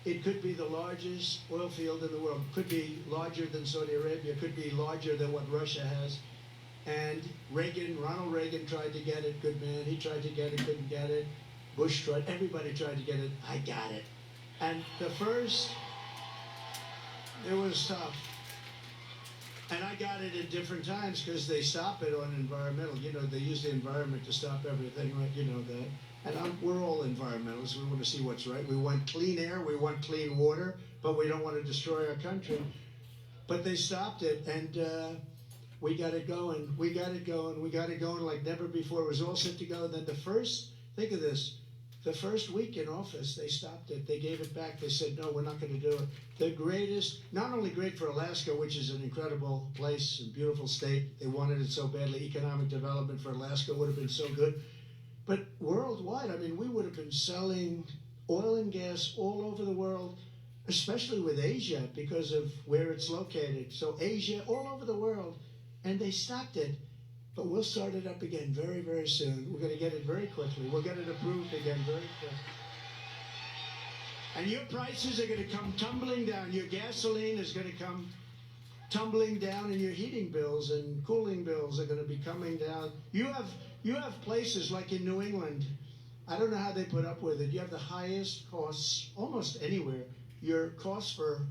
it could be the largest oil field in the world. Could be larger than Saudi Arabia. Could be larger than what Russia has. And Ronald Reagan tried to get it. Good man. He tried to get it, couldn't get it. Bush tried. Everybody tried to get it. I got it. And the first, it was tough. And I got it at different times because they stop it on environmental. You know, they use the environment to stop everything, right? You know that. And we're all environmentalists. We want to see what's right. We want clean air. We want clean water. But we don't want to destroy our country. But they stopped it, and we got it going. We got it going. We got it going like never before. It was all set to go. And then think of this, the first week in office, they stopped it. They gave it back. They said, no, we're not going to do it. The greatest, not only great for Alaska, which is an incredible place and beautiful state. They wanted it so badly. Economic development for Alaska would have been so good. But worldwide, I mean, we would have been selling oil and gas all over the world, especially with Asia because of where it's located. So Asia, all over the world. And they stopped it. But we'll start it up again very, very soon. We're going to get it very quickly. We'll get it approved again very quickly. And your prices are going to come tumbling down. Your gasoline is going to come tumbling down, and your heating bills and cooling bills are going to be coming down. You have places like in New England. I don't know how they put up with it. You have the highest costs almost anywhere. Your costs for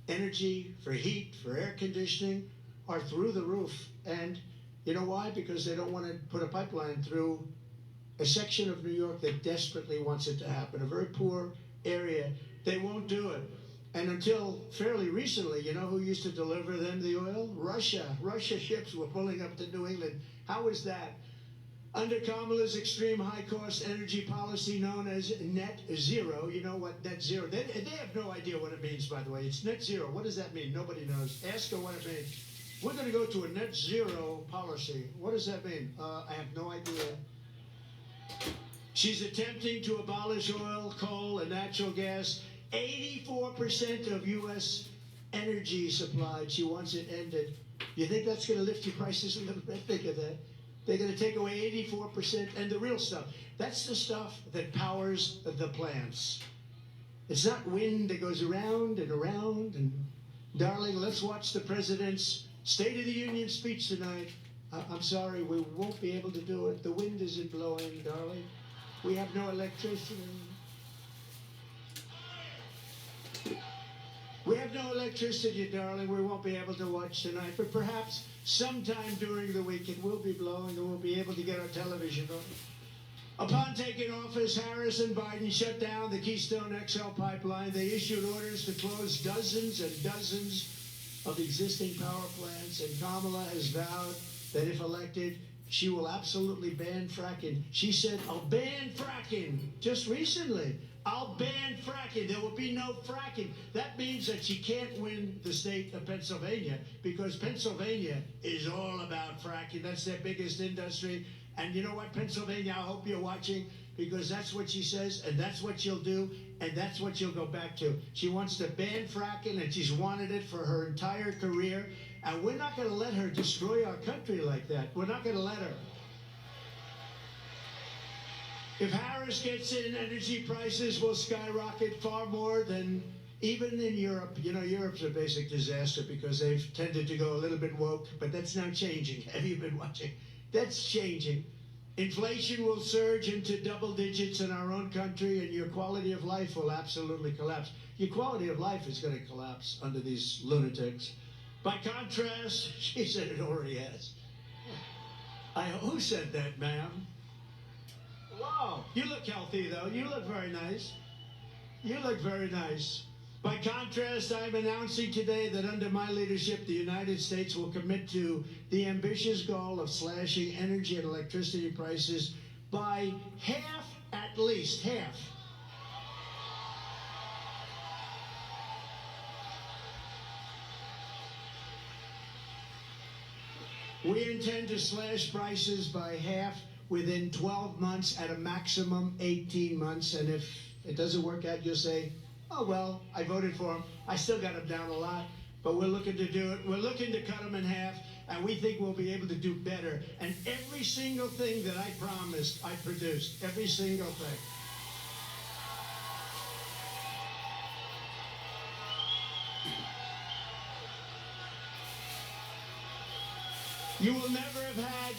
energy, for heat, for air conditioning are through the roof. And you know why? Because they don't want to put a pipeline through a section of New York that desperately wants it to happen, a very poor area. They won't do it. And until fairly recently, you know who used to deliver them the oil? Russia. Russia ships were pulling up to New England. How is that? Under Kamala's extreme high-cost energy policy known as net zero, you know what net zero, they have no idea what it means, by the way. It's net zero. What does that mean? Nobody knows. Ask her what it means. We're going to go to a net zero policy. What does that mean? I have no idea. She's attempting to abolish oil, coal, and natural gas. 84% of U.S. energy supplied. She wants it ended. You think that's going to lift your prices a little bit? Think of that. They're going to take away 84%. And the real stuff, that's the stuff that powers the plants. It's not wind that goes around and around. And darling, let's watch the president's State of the Union speech tonight. I'm sorry, we won't be able to do it. The wind isn't blowing, darling. We have no electricity. We have no electricity, darling. We won't be able to watch tonight. But perhaps sometime during the week it will be blowing and we'll be able to get our television on. Upon taking office, Harris and Biden shut down the Keystone XL pipeline. They issued orders to close dozens and dozens of existing power plants, and Kamala has vowed that if elected, she will absolutely ban fracking. She said, I'll ban fracking just recently. I'll ban fracking. There will be no fracking. That means that she can't win the state of Pennsylvania because Pennsylvania is all about fracking. That's their biggest industry. And you know what, Pennsylvania, I hope you're watching because that's what she says and that's what she'll do and that's what she'll go back to. She wants to ban fracking and she's wanted it for her entire career. And we're not going to let her destroy our country like that. We're not going to let her. If Harris gets in, energy prices will skyrocket far more than even in Europe. You know, Europe's a basic disaster because they've tended to go a little bit woke, but that's now changing. Have you been watching? That's changing. Inflation will surge into double digits in our own country, and your quality of life will absolutely collapse. Your quality of life is going to collapse under these lunatics. By contrast, she said it already has. Who said that, ma'am? Wow, you look healthy, though. You look very nice. You look very nice. By contrast, I'm announcing today that under my leadership, the United States will commit to the ambitious goal of slashing energy and electricity prices by half, at least half. We intend to slash prices by half within 12 months, at a maximum 18 months. And if it doesn't work out, you'll say, oh, well, I voted for him. I still got him down a lot, but we're looking to do it. We're looking to cut him in half, and we think we'll be able to do better. And every single thing that I promised, I produced. Every single thing. You will never have had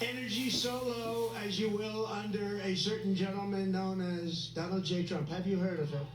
energy so low as you will under a certain gentleman known as Donald J. Trump. Have you heard of him?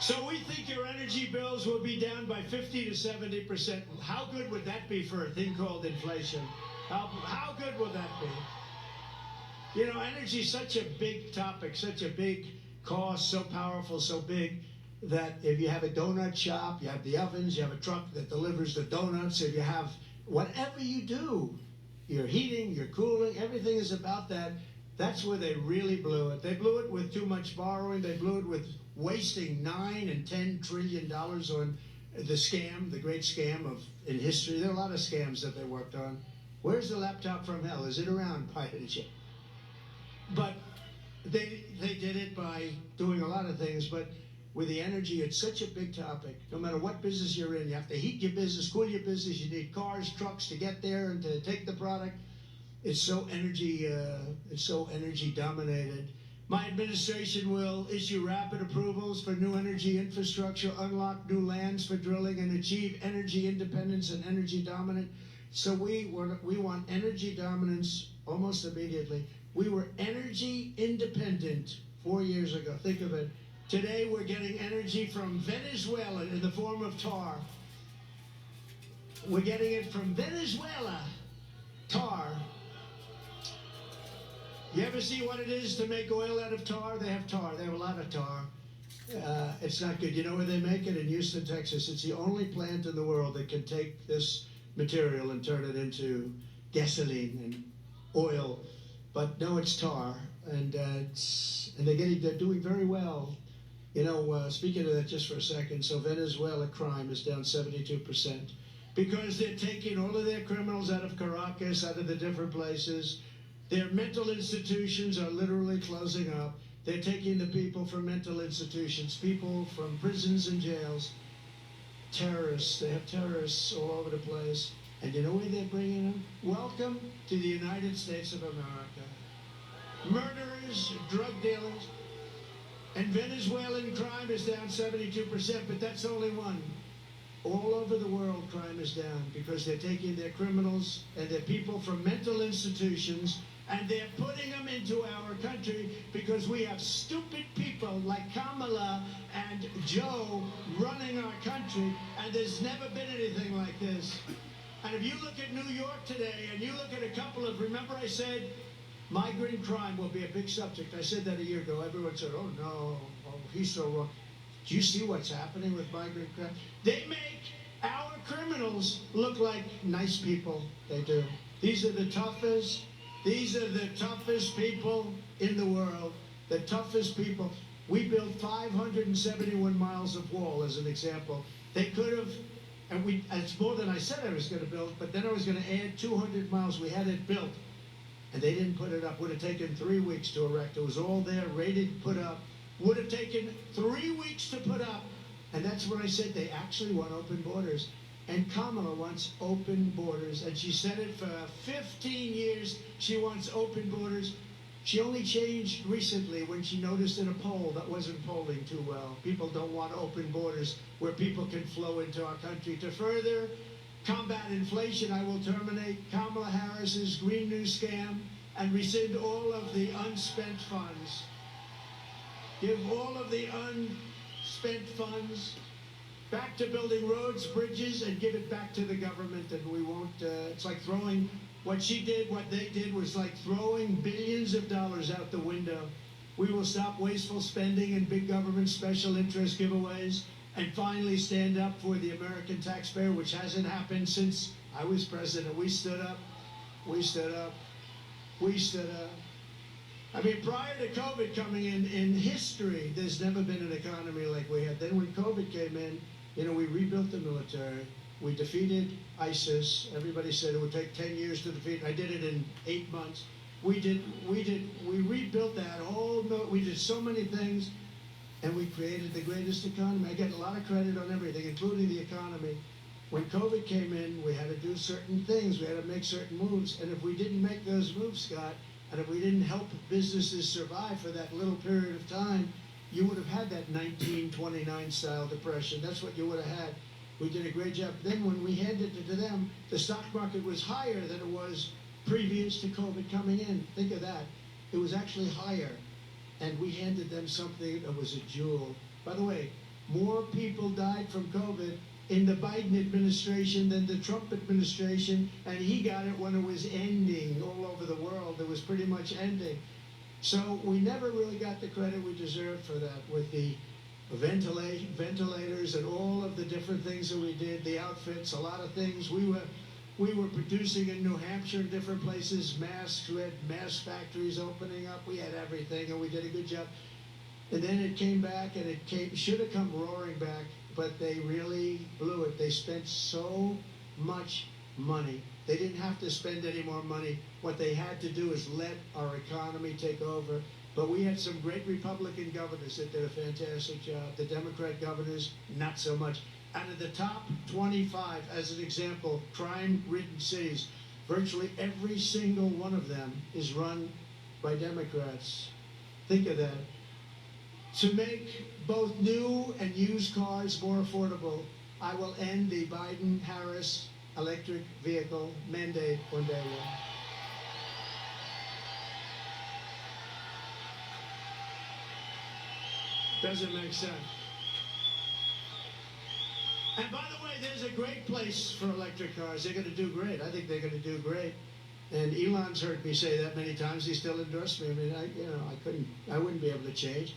So we think your energy bills will be down by 50 to 70%. How good would that be for a thing called inflation? How good would that be? You know, energy is such a big topic, such a big cost, so powerful, so big, that if you have a donut shop, you have the ovens, you have a truck that delivers the donuts, if you have whatever you do, your heating, your cooling, everything is about that. That's where they really blew it. They blew it with too much borrowing. They blew it with wasting $9 and $10 trillion on the scam, the great scam in history. There are a lot of scams that they worked on. Where's the laptop from hell? Is it around, Pirate Ship? But they did it by doing a lot of things. But with the energy, it's such a big topic. No matter what business you're in, you have to heat your business, cool your business. You need cars, trucks to get there and to take the product. It's so energy dominated. My administration will issue rapid approvals for new energy infrastructure, unlock new lands for drilling, and achieve energy independence and energy dominance. So we want energy dominance almost immediately. We were energy independent 4 years ago. Think of it. Today we're getting energy from Venezuela in the form of tar. We're getting it from Venezuela, tar. You ever see what it is to make oil out of tar? They have tar. They have a lot of tar. It's not good. You know where they make it? In Houston, Texas. It's the only plant in the world that can take this material and turn it into gasoline and oil. But no, it's tar, and they're doing very well. You know, speaking of that just for a second, so Venezuela crime is down 72% because they're taking all of their criminals out of Caracas, out of the different places. Their mental institutions are literally closing up. They're taking the people from mental institutions, people from prisons and jails, terrorists. They have terrorists all over the place. And you know where they're bringing them? Welcome to the United States of America. Murderers, drug dealers. And Venezuelan crime is down 72%, but that's only one. All over the world, crime is down because they're taking their criminals and their people from mental institutions and they're putting them into our country because we have stupid people like Kamala and Joe running our country, and there's never been anything like this. And if you look at New York today and you look at a couple of, remember I said, migrant crime will be a big subject. I said that a year ago. Everyone said, oh no, oh, he's so wrong. Do you see what's happening with migrant crime? They make our criminals look like nice people. They do. These are the toughest people in the world. The toughest people. We built 571 miles of wall as an example. They could have, and it's more than I said I was going to build, but then I was going to add 200 miles. We had it built. And they didn't put it up. Would have taken 3 weeks to erect. It was all there, ready to put up. Would have taken 3 weeks to put up. And that's when I said they actually want open borders. And Kamala wants open borders. And she said it for 15 years. She wants open borders. She only changed recently when she noticed in a poll that wasn't polling too well. People don't want open borders where people can flow into our country. To further combat inflation, I will terminate Kamala Harris's Green New Scam and rescind all of the unspent funds. Give all of the unspent funds back to building roads, bridges, and give it back to the government. And we won't, it's like throwing, what she did, what they did was like throwing billions of dollars out the window. We will stop wasteful spending and big government special interest giveaways and finally stand up for the American taxpayer, which hasn't happened since I was president. We stood up. We stood up. We stood up. I mean, prior to COVID coming in history, there's never been an economy like we had. Then when COVID came in, you know, we rebuilt the military. We defeated ISIS. Everybody said it would take 10 years to defeat. I did it in 8 months. We rebuilt that whole, we did so many things, and we created the greatest economy. I get a lot of credit on everything, including the economy. When COVID came in, we had to do certain things. We had to make certain moves. And if we didn't make those moves, Scott, and if we didn't help businesses survive for that little period of time, you would have had that 1929 style depression. That's what you would have had. We did a great job. Then when we handed it to them, the stock market was higher than it was previous to COVID coming in. Think of that. It was actually higher. And we handed them something that was a jewel. By the way, more people died from COVID in the Biden administration than the Trump administration, and he got it when it was ending all over the world. It was pretty much ending. So we never really got the credit we deserved for that with the ventilators and all of the different things that we did, the outfits, a lot of things. We were producing in New Hampshire and different places, masks. We had mask factories opening up. We had everything, and we did a good job. And then it came back, and should have come roaring back, but they really blew it. They spent so much money. They didn't have to spend any more money. What they had to do is let our economy take over. But we had some great Republican governors that did a fantastic job. The Democrat governors, not so much. Out of the top 25, as an example, crime-ridden cities, virtually every single one of them is run by Democrats. Think of that. To make both new and used cars more affordable, I will end the Biden-Harris electric vehicle mandate one day. Doesn't make sense. And by the way, there's a great place for electric cars. They're going to do great. I think they're going to do great. And Elon's heard me say that many times. He still endorsed me. I mean, I wouldn't be able to change.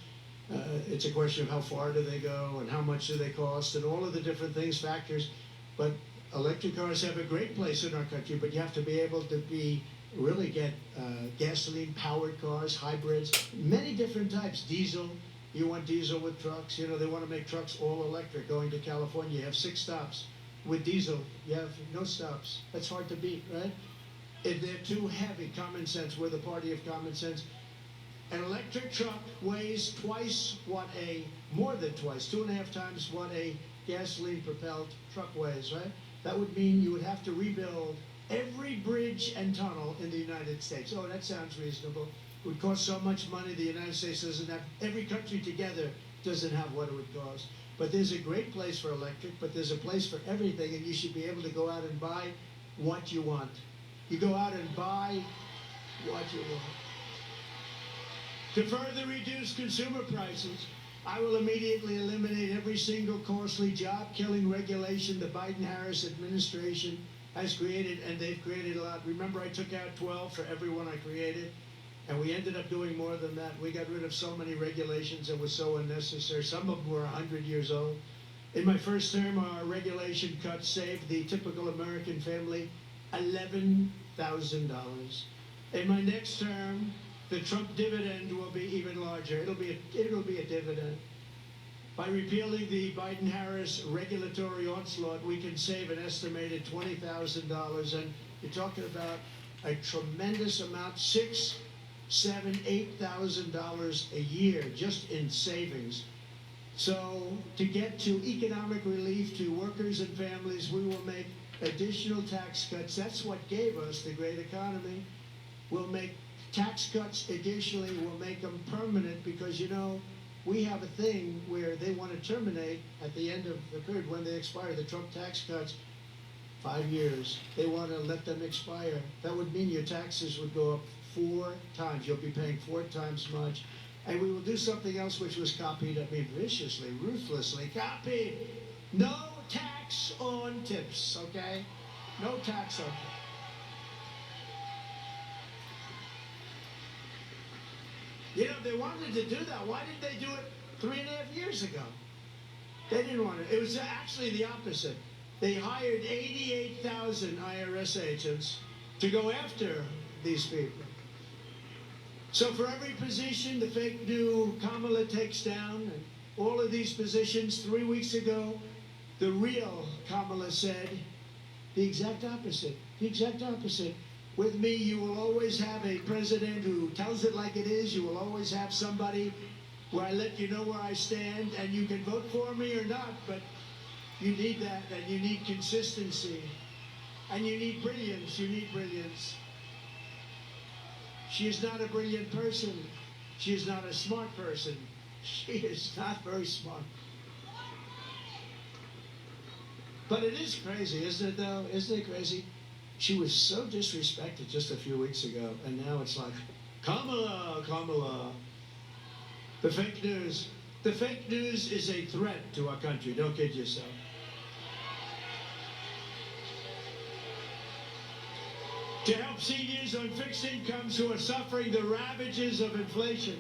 It's a question of how far do they go and how much do they cost and all of the different things, factors. But electric cars have a great place in our country, but you have to be able to really get gasoline-powered cars, hybrids, many different types, diesel. You want diesel with trucks. You know, they want to make trucks all electric. Going to California, you have 6 stops. With diesel, you have no stops. That's hard to beat, right? If they're too heavy, common sense, we're the party of common sense. An electric truck weighs more than twice, 2.5 times what a gasoline-propelled truck weighs, right? That would mean you would have to rebuild every bridge and tunnel in the United States. Oh, that sounds reasonable. It would cost so much money. The United States doesn't have, every country together doesn't have what it would cost. But there's a great place for electric, but there's a place for everything, and you should be able to go out and buy what you want. You go out and buy what you want. To further reduce consumer prices, I will immediately eliminate every single costly job-killing regulation the Biden-Harris administration has created, and they've created a lot. Remember, I took out 12 for every one I created, and we ended up doing more than that. We got rid of so many regulations that were so unnecessary. Some of them were 100 years old. In my first term, our regulation cuts saved the typical American family $11,000. In my next term, the Trump dividend will be even larger. It'll be a dividend. By repealing the Biden-Harris regulatory onslaught, we can save an estimated $20,000, and you're talking about a tremendous amount, $6,000, $7,000, $8,000 a year just in savings. So to get to economic relief to workers and families, we will make additional tax cuts. That's what gave us the great economy. We'll make tax cuts additionally. We'll make them permanent because, you know, we have a thing where they want to terminate at the end of the period when they expire. The Trump tax cuts, 5 years. They want to let them expire. That would mean your taxes would go up 4 times. You'll be paying 4 times much. And we will do something else which was copied, I mean, viciously, ruthlessly copied. No tax on tips, okay? No tax on tips. You know, they wanted to do that. Why didn't they do it 3.5 years ago? They didn't want it. It was actually the opposite. They hired 88,000 IRS agents to go after these people. So for every position the fake new Kamala takes down, and all of these positions, 3 weeks ago, the real Kamala said the exact opposite. The exact opposite. With me, you will always have a president who tells it like it is. You will always have somebody where I let you know where I stand, and you can vote for me or not, but you need that, and you need consistency, and you need brilliance. You need brilliance. She is not a brilliant person. She is not a smart person. She is not very smart. But it is crazy, isn't it, though? Isn't it crazy? She was so disrespected just a few weeks ago, and now it's like, Kamala, Kamala. The fake news. The fake news is a threat to our country. Don't kid yourself. To help seniors on fixed incomes who are suffering the ravages of inflation,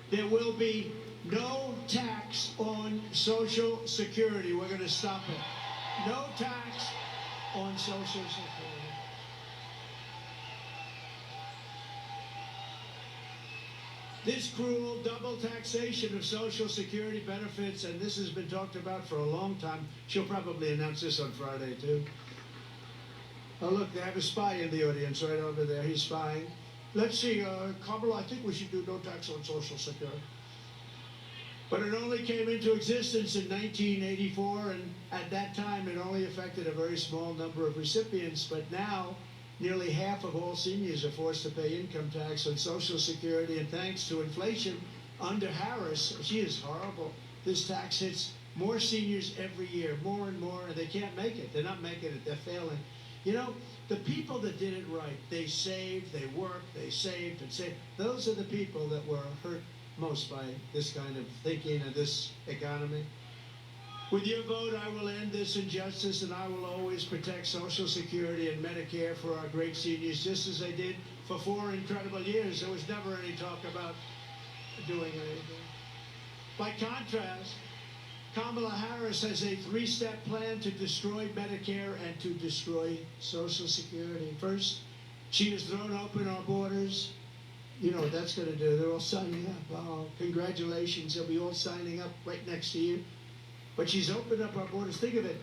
there will be no tax on Social Security. We're going to stop it. No tax on Social Security. This cruel double taxation of Social Security benefits, and this has been talked about for a long time. She'll probably announce this on Friday, too. Oh, look, they have a spy in the audience right over there. He's spying. Let's see, Kamala, I think we should do no tax on Social Security. But it only came into existence in 1984, and at that time it only affected a very small number of recipients. But now, nearly half of all seniors are forced to pay income tax on Social Security, and thanks to inflation under Harris, she is horrible. This tax hits more seniors every year, more and more, and they can't make it. They're not making it. They're failing. You know, the people that did it right, they saved, they worked, they saved and saved. Those are the people that were hurt most by this kind of thinking and this economy. With your vote, I will end this injustice, and I will always protect Social Security and Medicare for our great seniors, just as I did for 4 incredible years. There was never any talk about doing anything. By contrast, Kamala Harris has a 3-step plan to destroy Medicare and to destroy Social Security. First, she has thrown open our borders. You know what that's going to do. They're all signing up. Oh, congratulations. They'll be all signing up right next to you. But she's opened up our borders. Think of it.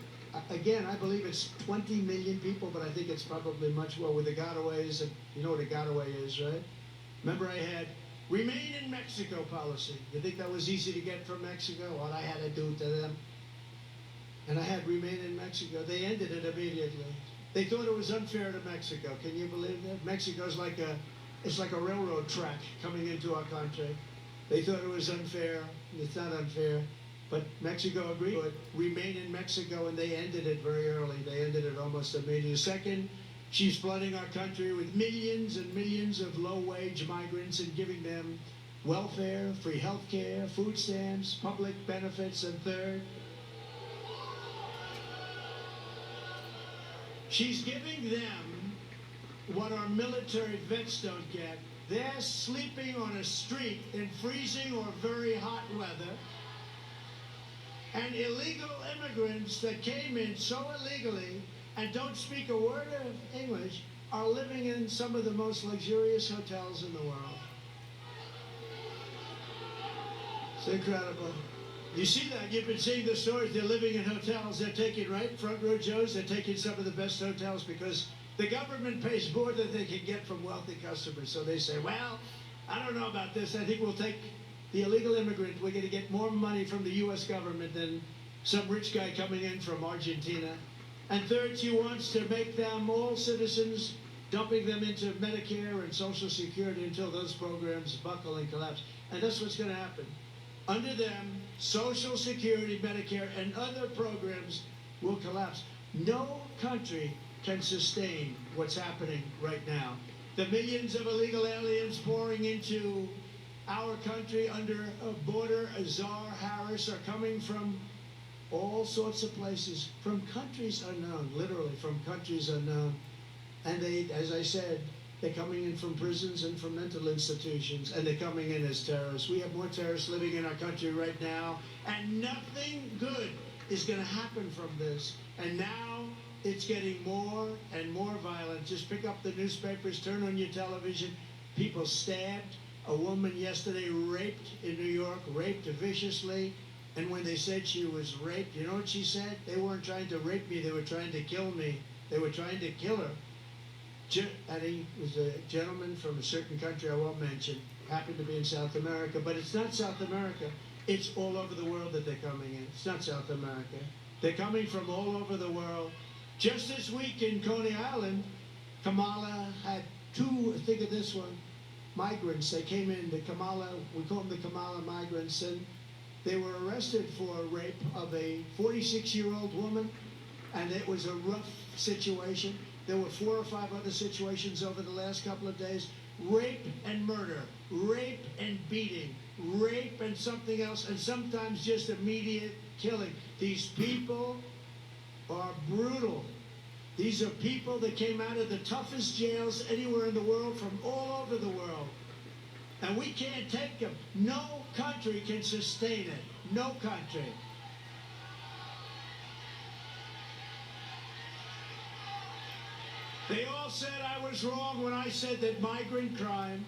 Again, I believe it's 20 million people, but I think it's probably much more with the gotaways. And you know what a gotaway is, right? Remember I had Remain in Mexico policy. You think that was easy to get from Mexico? What I had to do to them. And I had Remain in Mexico. They ended it immediately. They thought it was unfair to Mexico. Can you believe that? Mexico's like a railroad track coming into our country. They thought it was unfair. It's not unfair. But Mexico agreed to Remain in Mexico, and they ended it very early. They ended it almost immediately. Second, she's flooding our country with millions and millions of low-wage migrants and giving them welfare, free health care, food stamps, public benefits. And third, she's giving them what our military vets don't get. They're sleeping on a street in freezing or very hot weather. And illegal immigrants that came in so illegally and don't speak a word of English are living in some of the most luxurious hotels in the world. It's incredible. You see that? You've been seeing the stories. They're living in hotels. They're taking, right, front row Joes, they're taking some of the best hotels because the government pays more than they can get from wealthy customers. So they say, well, I don't know about this. I think we'll take the illegal immigrant. We're going to get more money from the U.S. government than some rich guy coming in from Argentina. And third, she wants to make them all citizens, dumping them into Medicare and Social Security until those programs buckle and collapse. And that's what's going to happen. Under them, Social Security, Medicare, and other programs will collapse. No country can sustain what's happening right now. The millions of illegal aliens pouring into our country under a border, Czar Harris, are coming from all sorts of places, from countries unknown, literally from countries unknown. And they, as I said, They're coming in from prisons and from mental institutions, and they're coming in as terrorists. We have more terrorists living in our country right now, and nothing good is going to happen from this. And now it's getting more and more violent. Just pick up the newspapers, turn on your television. People stabbed. A woman yesterday raped in New York, raped viciously. And when they said she was raped, you know what she said? They weren't trying to rape me, they were trying to kill me. They were trying to kill her. And he was a gentleman from a certain country I won't mention, happened to be in South America, but it's not South America. It's all over the world that they're coming in. It's not South America. They're coming from all over the world. Just this week in Coney Island, Kamala had two, think of this one, migrants. They came in, the Kamala, we call them the Kamala migrants, and they were arrested for rape of a 46-year-old woman, and it was a rough situation. There were 4 or 5 other situations over the last couple of days. Rape and murder, rape and beating, rape and something else, and sometimes just immediate killing. These people are brutal. These are people that came out of the toughest jails anywhere in the world, from all over the world. And we can't take them. No country can sustain it. No country. They all said I was wrong when I said that migrant crime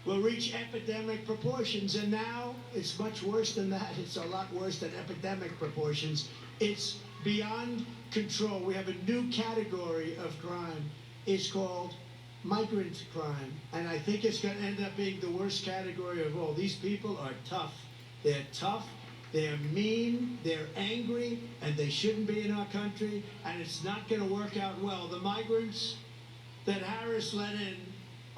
will reach epidemic proportions, and now it's much worse than that. It's a lot worse than epidemic proportions. It's beyond control. We have a new category of crime. It's called migrant crime, and I think it's going to end up being the worst category of all. These people are tough. They're tough. They're mean, they're angry, and they shouldn't be in our country, and it's not going to work out well. The migrants that Harris let in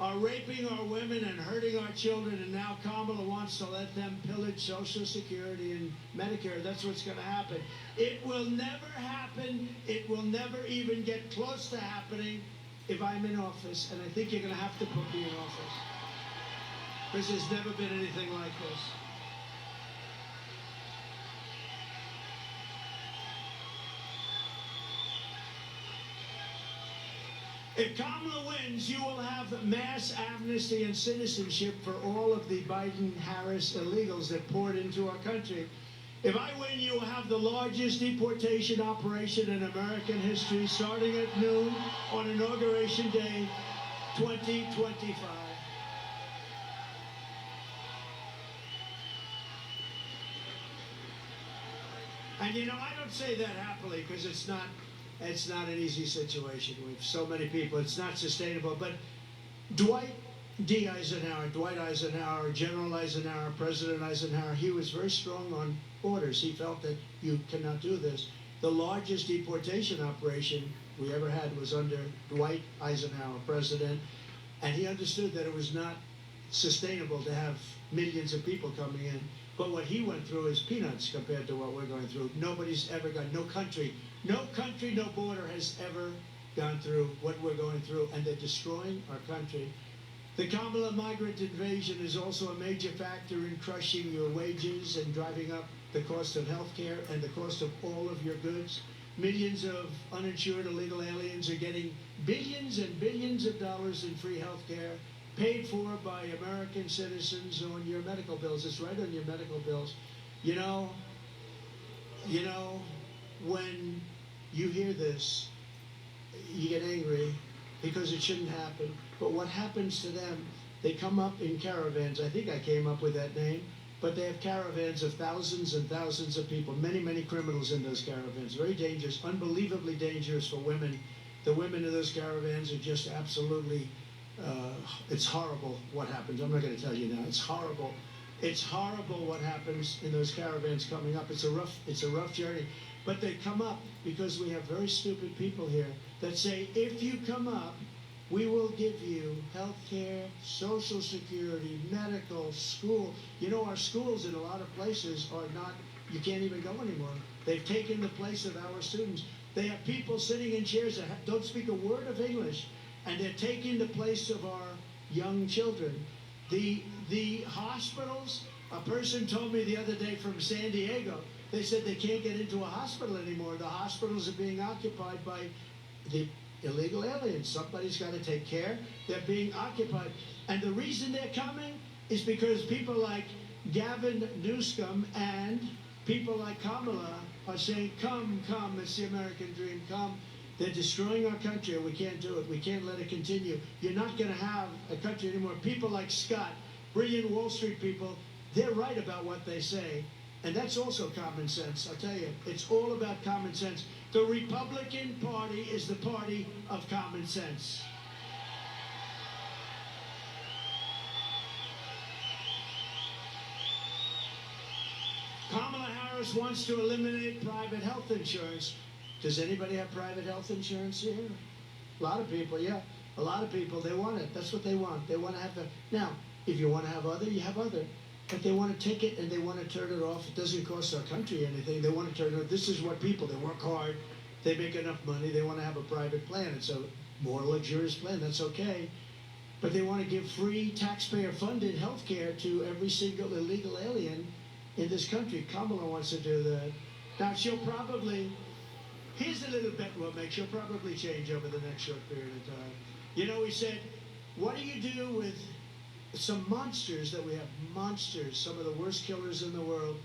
are raping our women and hurting our children, and now Kamala wants to let them pillage Social Security and Medicare. That's what's going to happen. It will never happen. It will never even get close to happening if I'm in office, and I think you're going to have to put me in office, because there's never been anything like this. If Kamala wins, you will have mass amnesty and citizenship for all of the Biden-Harris illegals that poured into our country. If I win, you will have the largest deportation operation in American history, starting at noon on Inauguration Day, 2025. And you know, I don't say that happily, because it's not an easy situation. We have so many people. It's not sustainable. But Dwight Eisenhower, General Eisenhower, President Eisenhower, he was very strong on orders. He felt that you cannot do this. The largest deportation operation we ever had was under Dwight Eisenhower, president, and he understood that it was not sustainable to have millions of people coming in. But what he went through is peanuts compared to what we're going through. Nobody's ever got, no country, no border has ever gone through what we're going through, and they're destroying our country. The Kamala migrant invasion is also a major factor in crushing your wages and driving up the cost of health care and the cost of all of your goods. Millions of uninsured illegal aliens are getting billions and billions of dollars in free health care, paid for by American citizens on your medical bills. It's right on your medical bills. You know, when you hear this, you get angry because it shouldn't happen. But what happens to them, they come up in caravans. I think I came up with that name. But they have caravans of thousands and thousands of people, many, many criminals in those caravans. Very dangerous, unbelievably dangerous for women. The women in those caravans are just absolutely, it's horrible what happens. I'm not going to tell you now. It's horrible. It's horrible what happens in those caravans coming up. It's a rough journey. But they come up because we have very stupid people here that say, if you come up, we will give you health care, Social Security, medical, school. You know, our schools in a lot of places are not, you can't even go anymore. They've taken the place of our students. They have people sitting in chairs that don't speak a word of English, and they're taking the place of our young children. The hospitals, a person told me the other day from San Diego, they said they can't get into a hospital anymore. The hospitals are being occupied by the illegal aliens. Somebody's got to take care. They're being occupied. And the reason they're coming is because people like Gavin Newsom and people like Kamala are saying, come, come, it's the American dream, come. They're destroying our country, and we can't do it. We can't let it continue. You're not going to have a country anymore. People like Scott, brilliant Wall Street people, they're right about what they say. And that's also common sense. I'll tell you, it's all about common sense. The Republican Party is the party of common sense. Kamala Harris wants to eliminate private health insurance. Does anybody have private health insurance here? A lot of people, yeah. A lot of people, they want it. That's what they want. They want to have the... Now, if you want to have other, you have other. But they want to take it and they want to turn it off. It doesn't cost our country anything. They want to turn it off. This is what people, they work hard. They make enough money. They want to have a private plan. It's a more luxurious plan. That's okay. But they want to give free taxpayer-funded health care to every single illegal alien in this country. Kamala wants to do that. Now, she'll probably... Here's a little bet we'll make. She'll probably change over the next short period of time. You know, he said, what do you do with some monsters that we have? Monsters, some of the worst killers in the world,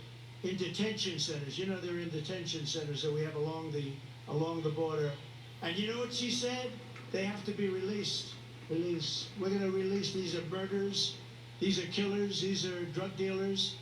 in detention centers. You know, they're in detention centers that we have along the border. And you know what she said? They have to be released. Release. We're going to release. These are murderers. These are killers. These are drug dealers.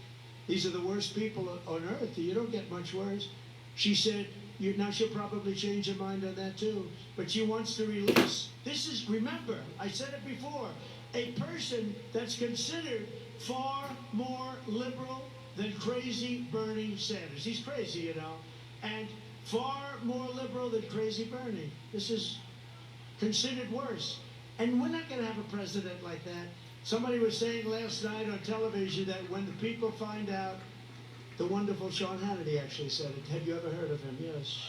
These are the worst people on earth. You don't get much worse. She said, now she'll probably change her mind on that too. But she wants to release. This is, remember, I said it before, a person that's considered far more liberal than crazy Bernie Sanders. He's crazy, you know, and far more liberal than crazy Bernie. This is considered worse. And we're not going to have a president like that. Somebody was saying last night on television that when the people find out, the wonderful Sean Hannity actually said it. Have you ever heard of him? Yes.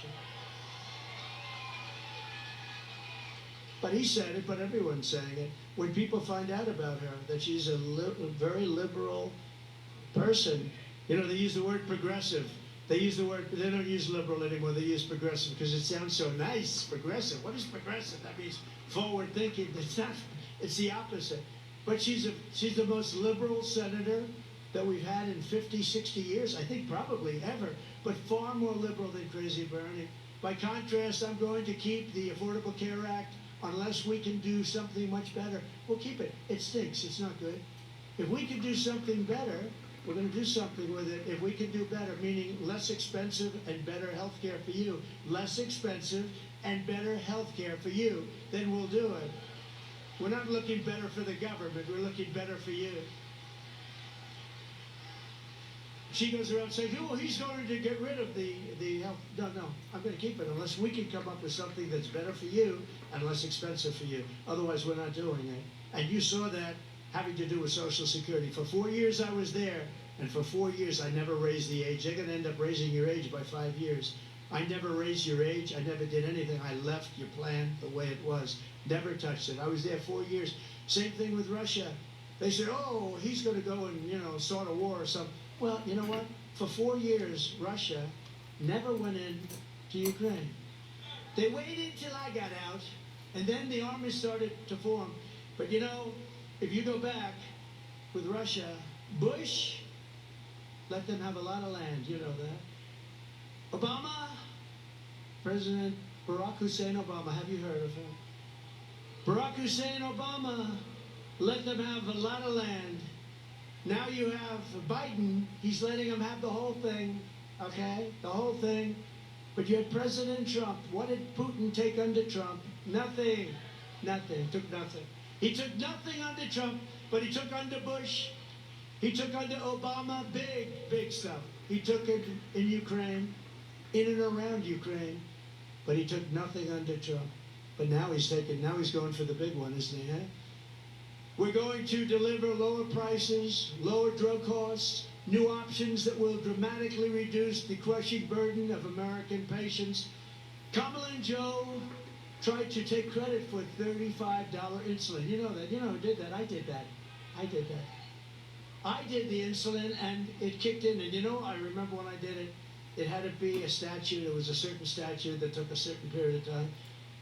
But he said it, but everyone's saying it. When people find out about her, that she's a very liberal person, you know, they use the word progressive. They don't use liberal anymore, they use progressive because it sounds so nice, progressive. What is progressive? That means forward thinking. It's not, it's the opposite. But she's the most liberal senator that we've had in 50, 60 years, I think probably ever, but far more liberal than crazy Bernie. By contrast, I'm going to keep the Affordable Care Act unless we can do something much better. We'll keep it. It stinks. It's not good. If we can do something better, we're going to do something with it. If we can do better, meaning less expensive and better health care for you, less expensive and better health care for you, then we'll do it. We're not looking better for the government. We're looking better for you. She goes around saying, oh, he's going to get rid of the health. No, I'm going to keep it unless we can come up with something that's better for you and less expensive for you. Otherwise, we're not doing it. And you saw that having to do with Social Security. For 4 years, I was there, and for 4 years, I never raised the age. They're going to end up raising your age by 5 years. I never raised your age. I never did anything. I left your plan the way it was. Never touched it. I was there 4 years. Same thing with Russia. They said, oh, he's going to go and, start a war or something. Well, you know what? For 4 years, Russia never went in to Ukraine. They waited till I got out, and then the army started to form. But if you go back with Russia, Bush let them have a lot of land. You know that. Obama, President Barack Hussein Obama, have you heard of him? Barack Hussein Obama let them have a lot of land. Now you have Biden, he's letting them have the whole thing, okay? The whole thing. But you had President Trump. What did Putin take under Trump? Nothing. Nothing. Took nothing. He took nothing under Trump, but he took under Bush. He took under Obama big stuff. He took it in Ukraine, in and around Ukraine, but he took nothing under Trump. But now he's going for the big one, isn't he, huh? We're going to deliver lower prices, lower drug costs, new options that will dramatically reduce the crushing burden of American patients. Kamala and Joe tried to take credit for $35 insulin. You know that. You know who did that? I did that. I did the insulin, and it kicked in. And I remember when I did it, it had to be a statute. It was a certain statute that took a certain period of time.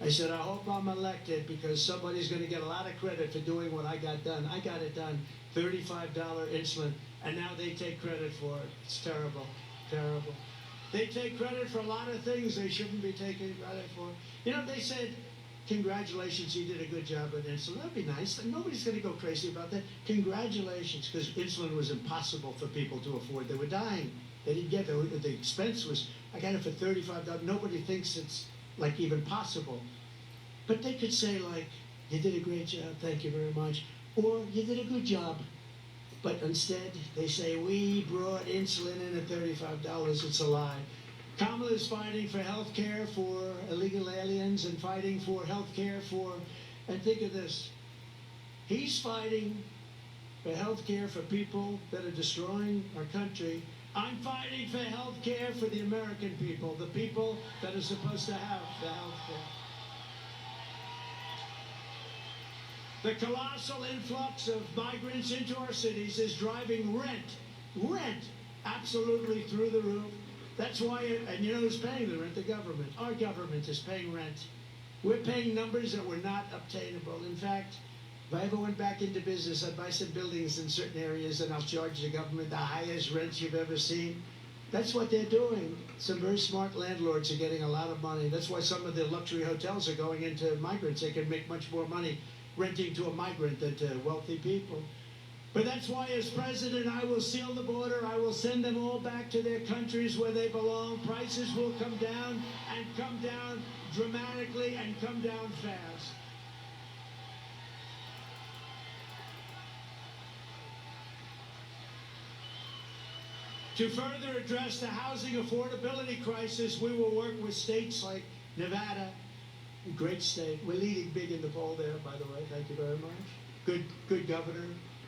I said, I hope I'm elected because somebody's going to get a lot of credit for doing what I got done. I got it done, $35 insulin, and now they take credit for it. It's terrible, terrible. They take credit for a lot of things they shouldn't be taking credit for. You know, they said, congratulations, you did a good job with insulin. That'd be nice. Nobody's going to go crazy about that. Congratulations, because insulin was impossible for people to afford. They were dying. They didn't get it. The expense was, I got it for $35. Nobody thinks it's like even possible. But they could say like, you did a great job, thank you very much. Or you did a good job. But instead, they say, we brought insulin in at $35. It's a lie. Kamala is fighting for health care for illegal aliens and fighting for health care for, and think of this, he's fighting for health care for people that are destroying our country. I'm fighting for health care for the American people, the people that are supposed to have the health care. The colossal influx of migrants into our cities is driving rent absolutely through the roof. That's why, and you know who's paying the rent? The government. Our government is paying rent. We're paying numbers that were not obtainable. In fact, if I ever went back into business, I'd buy some buildings in certain areas and I'll charge the government the highest rents you've ever seen. That's what they're doing. Some very smart landlords are getting a lot of money. That's why some of the luxury hotels are going into migrants. They can make much more money renting to a migrant than to wealthy people. But that's why as president, I will seal the border. I will send them all back to their countries where they belong. Prices will come down and come down dramatically and come down fast. To further address the housing affordability crisis, we will work with states like Nevada, a great state. We're leading big in the poll there, by the way. Thank you very much. Good governor.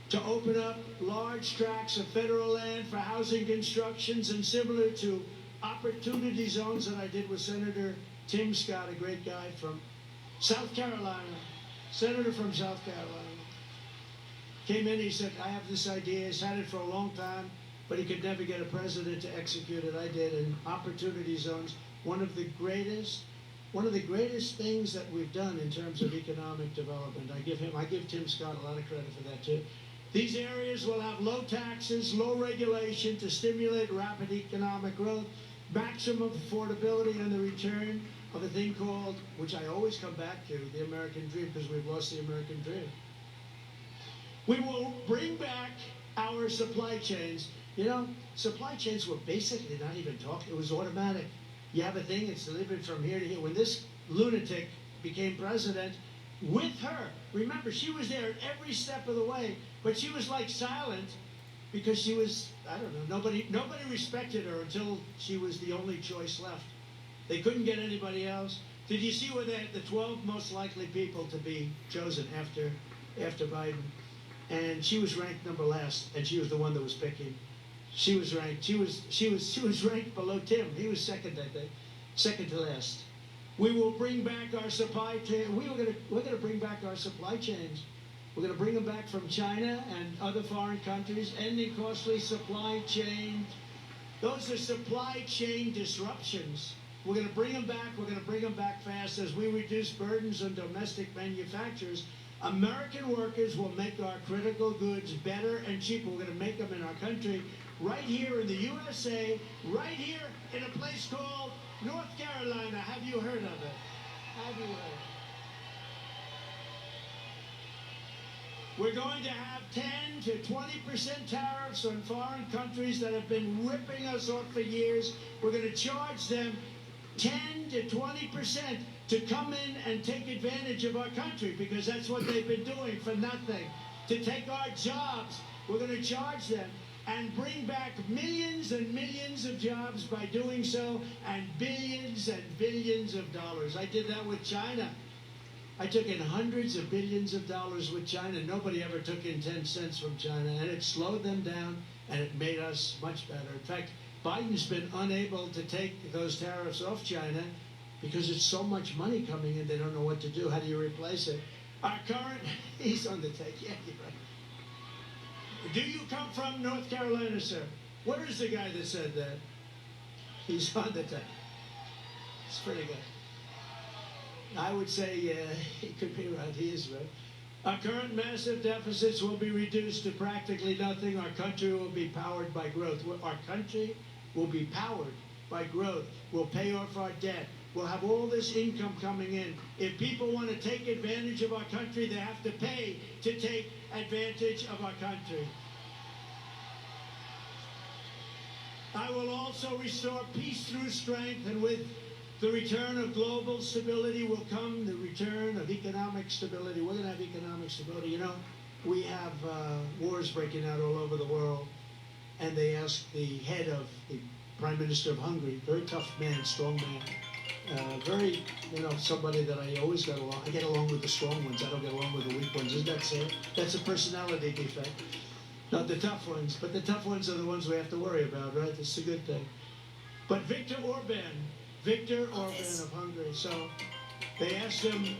To open up large tracts of federal land for housing constructions, and similar to opportunity zones that I did with Senator Tim Scott, a great guy from South Carolina, senator from South Carolina. Came in, he said, I have this idea. He's had it for a long time, but he could never get a president to execute it. I did. And opportunity zones, one of the greatest things that we've done in terms of economic development. I give Tim Scott a lot of credit for that too. These areas will have low taxes, low regulation to stimulate rapid economic growth, maximum affordability, and the return of a thing called, which I always come back to, the American dream, because we've lost the American dream. We will bring back our supply chains. You know, supply chains were basically not even talked. It was automatic. You have a thing, it's delivered from here to here. When this lunatic became president, with her, remember, she was there at every step of the way, but she was like silent because she was, I don't know, nobody respected her until she was the only choice left. They couldn't get anybody else. Did you see where they had the 12 most likely people to be chosen after Biden? And she was ranked number last, and she was the one that was picking. She was ranked below Tim. He was second, I think, second to last. We will bring back our supply chain. We're gonna bring back our supply chains. We're gonna bring them back from China and other foreign countries, ending costly supply chain. Those are supply chain disruptions. We're gonna bring them back. We're gonna bring them back fast as we reduce burdens on domestic manufacturers. American workers will make our critical goods better and cheaper. We're gonna make them in our country, right here in the USA, right here in a place called North Carolina. Have you heard of it? Have you heard? We're going to have 10 to 20% tariffs on foreign countries that have been ripping us off for years. We're going to charge them 10 to 20% to come in and take advantage of our country, because that's what they've been doing for nothing. To take our jobs, we're going to charge them and bring back millions and millions of jobs by doing so, and billions of dollars. I did that with China. I took in hundreds of billions of dollars with China. Nobody ever took in 10 cents from China, and it slowed them down, and it made us much better. In fact, Biden's been unable to take those tariffs off China because it's so much money coming in, they don't know what to do. How do you replace it? Our current, he's on the take, yeah, you're right. Do you come from North Carolina, sir? Where is the guy that said that? He's on the take. It's pretty good. I would say, yeah, he could be right. He is right. Our current massive deficits will be reduced to practically nothing. Our country will be powered by growth. Our country will be powered by growth. We'll pay off our debt. We'll have all this income coming in. If people want to take advantage of our country, they have to pay to take advantage of our country. I will also restore peace through strength, and with the return of global stability will come the return of economic stability. We're going to have economic stability. You know, we have wars breaking out all over the world, and they asked the head of the Prime Minister of Hungary, very tough man, strong man, very, you know, somebody that I always got along. I get along with the strong ones. I don't get along with the weak ones. Isn't that sad? That's a personality defect. Not the tough ones, but the tough ones are the ones we have to worry about, right? That's a good thing. But Viktor Orban of Hungary. So they asked him,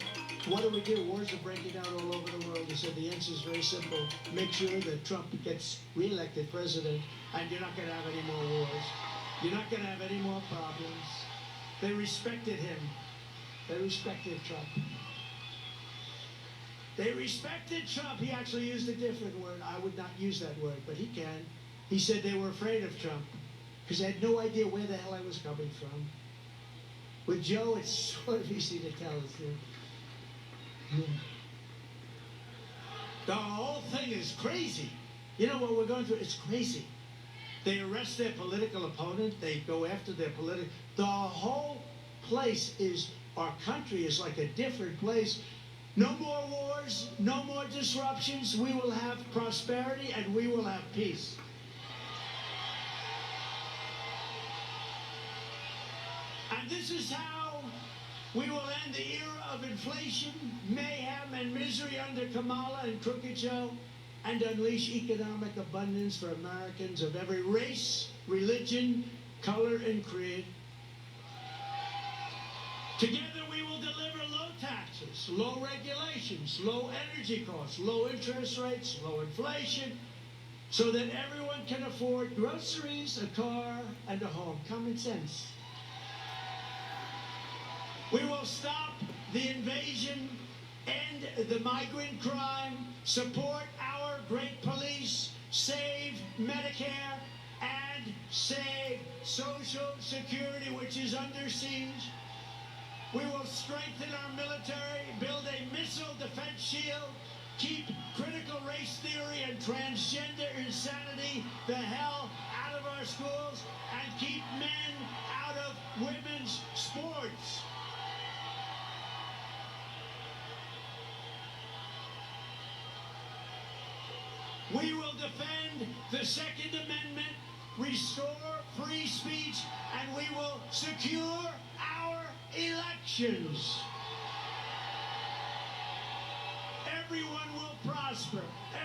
what do we do? Wars are breaking out all over the world. He said the answer is very simple. Make sure that Trump gets reelected president, and you're not going to have any more wars. You're not going to have any more problems. They respected him. They respected Trump. They respected Trump. He actually used a different word. I would not use that word, but he can. He said they were afraid of Trump because they had no idea where the hell I was coming from. With Joe, it's sort of easy to tell. The whole thing is crazy. You know what we're going through? It's crazy. They arrest their political opponent. They go after their political... The whole place is... Our country is like a different place. No more wars, no more disruptions. We will have prosperity and we will have peace. And this is how we will end the era of inflation, mayhem, and misery under Kamala and Crooked Joe, and unleash economic abundance for Americans of every race, religion, color, and creed. Together we will deliver low taxes, low regulations, low energy costs, low interest rates, low inflation, so that everyone can afford groceries, a car, and a home. Common sense. We will stop the invasion, end the migrant crime, support our great police, save Medicare, and save Social Security, which is under siege. We will strengthen our military, build a missile defense shield, keep critical race theory and transgender insanity the hell out of our schools, and keep men out of women's sports. We will defend the Second Amendment, restore free speech, and we will secure our elections. Everyone will prosper,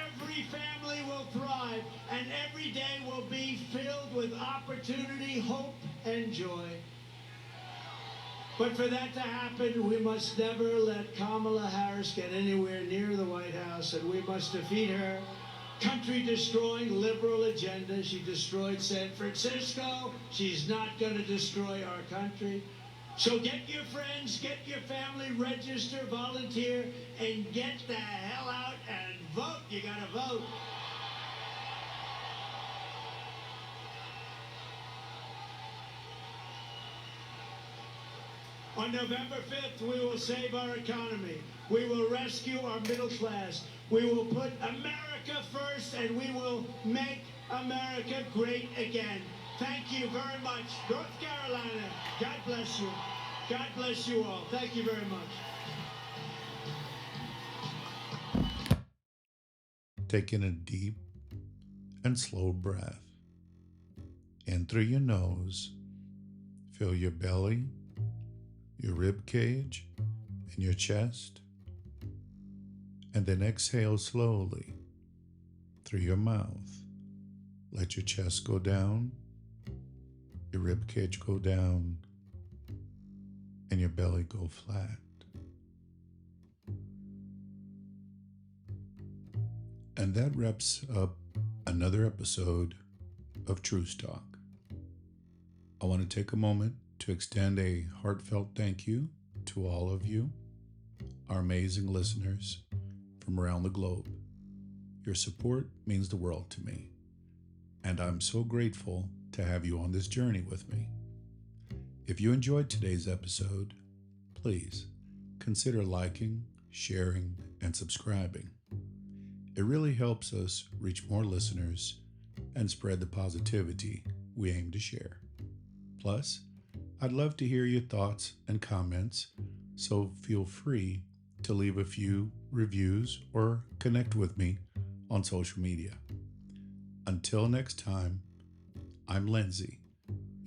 every family will thrive, and every day will be filled with opportunity, hope, and joy. But for that to happen, we must never let Kamala Harris get anywhere near the White House, and we must defeat her country-destroying liberal agenda. She destroyed San Francisco. She's not going to destroy our country. So get your friends, get your family, register, volunteer, and get the hell out and vote. You got to vote. On November 5th, we will save our economy. We will rescue our middle class. We will put America first, and we will make America great again. Thank you very much. North Carolina, God bless you. God bless you all. Thank you very much. Take in a deep and slow breath. In through your nose. Fill your belly, your rib cage, and your chest. And then exhale slowly through your mouth. Let your chest go down, your rib cage go down, and your belly go flat. And that wraps up another episode of TRUCETALK. I want to take a moment to extend a heartfelt thank you to all of you our amazing listeners from around the globe. Your support means the world to me, and I'm so grateful to have you on this journey with me. If you enjoyed today's episode, please consider liking, sharing, and subscribing. It really helps us reach more listeners and spread the positivity we aim to share. Plus, I'd love to hear your thoughts and comments, so feel free to leave a few reviews or connect with me on social media. Until next time, I'm Lindsay,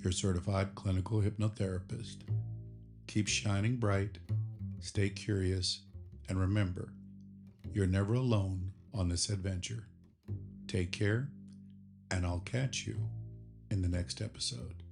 your certified clinical hypnotherapist. Keep shining bright, stay curious, and remember, you're never alone on this adventure. Take care, and I'll catch you in the next episode.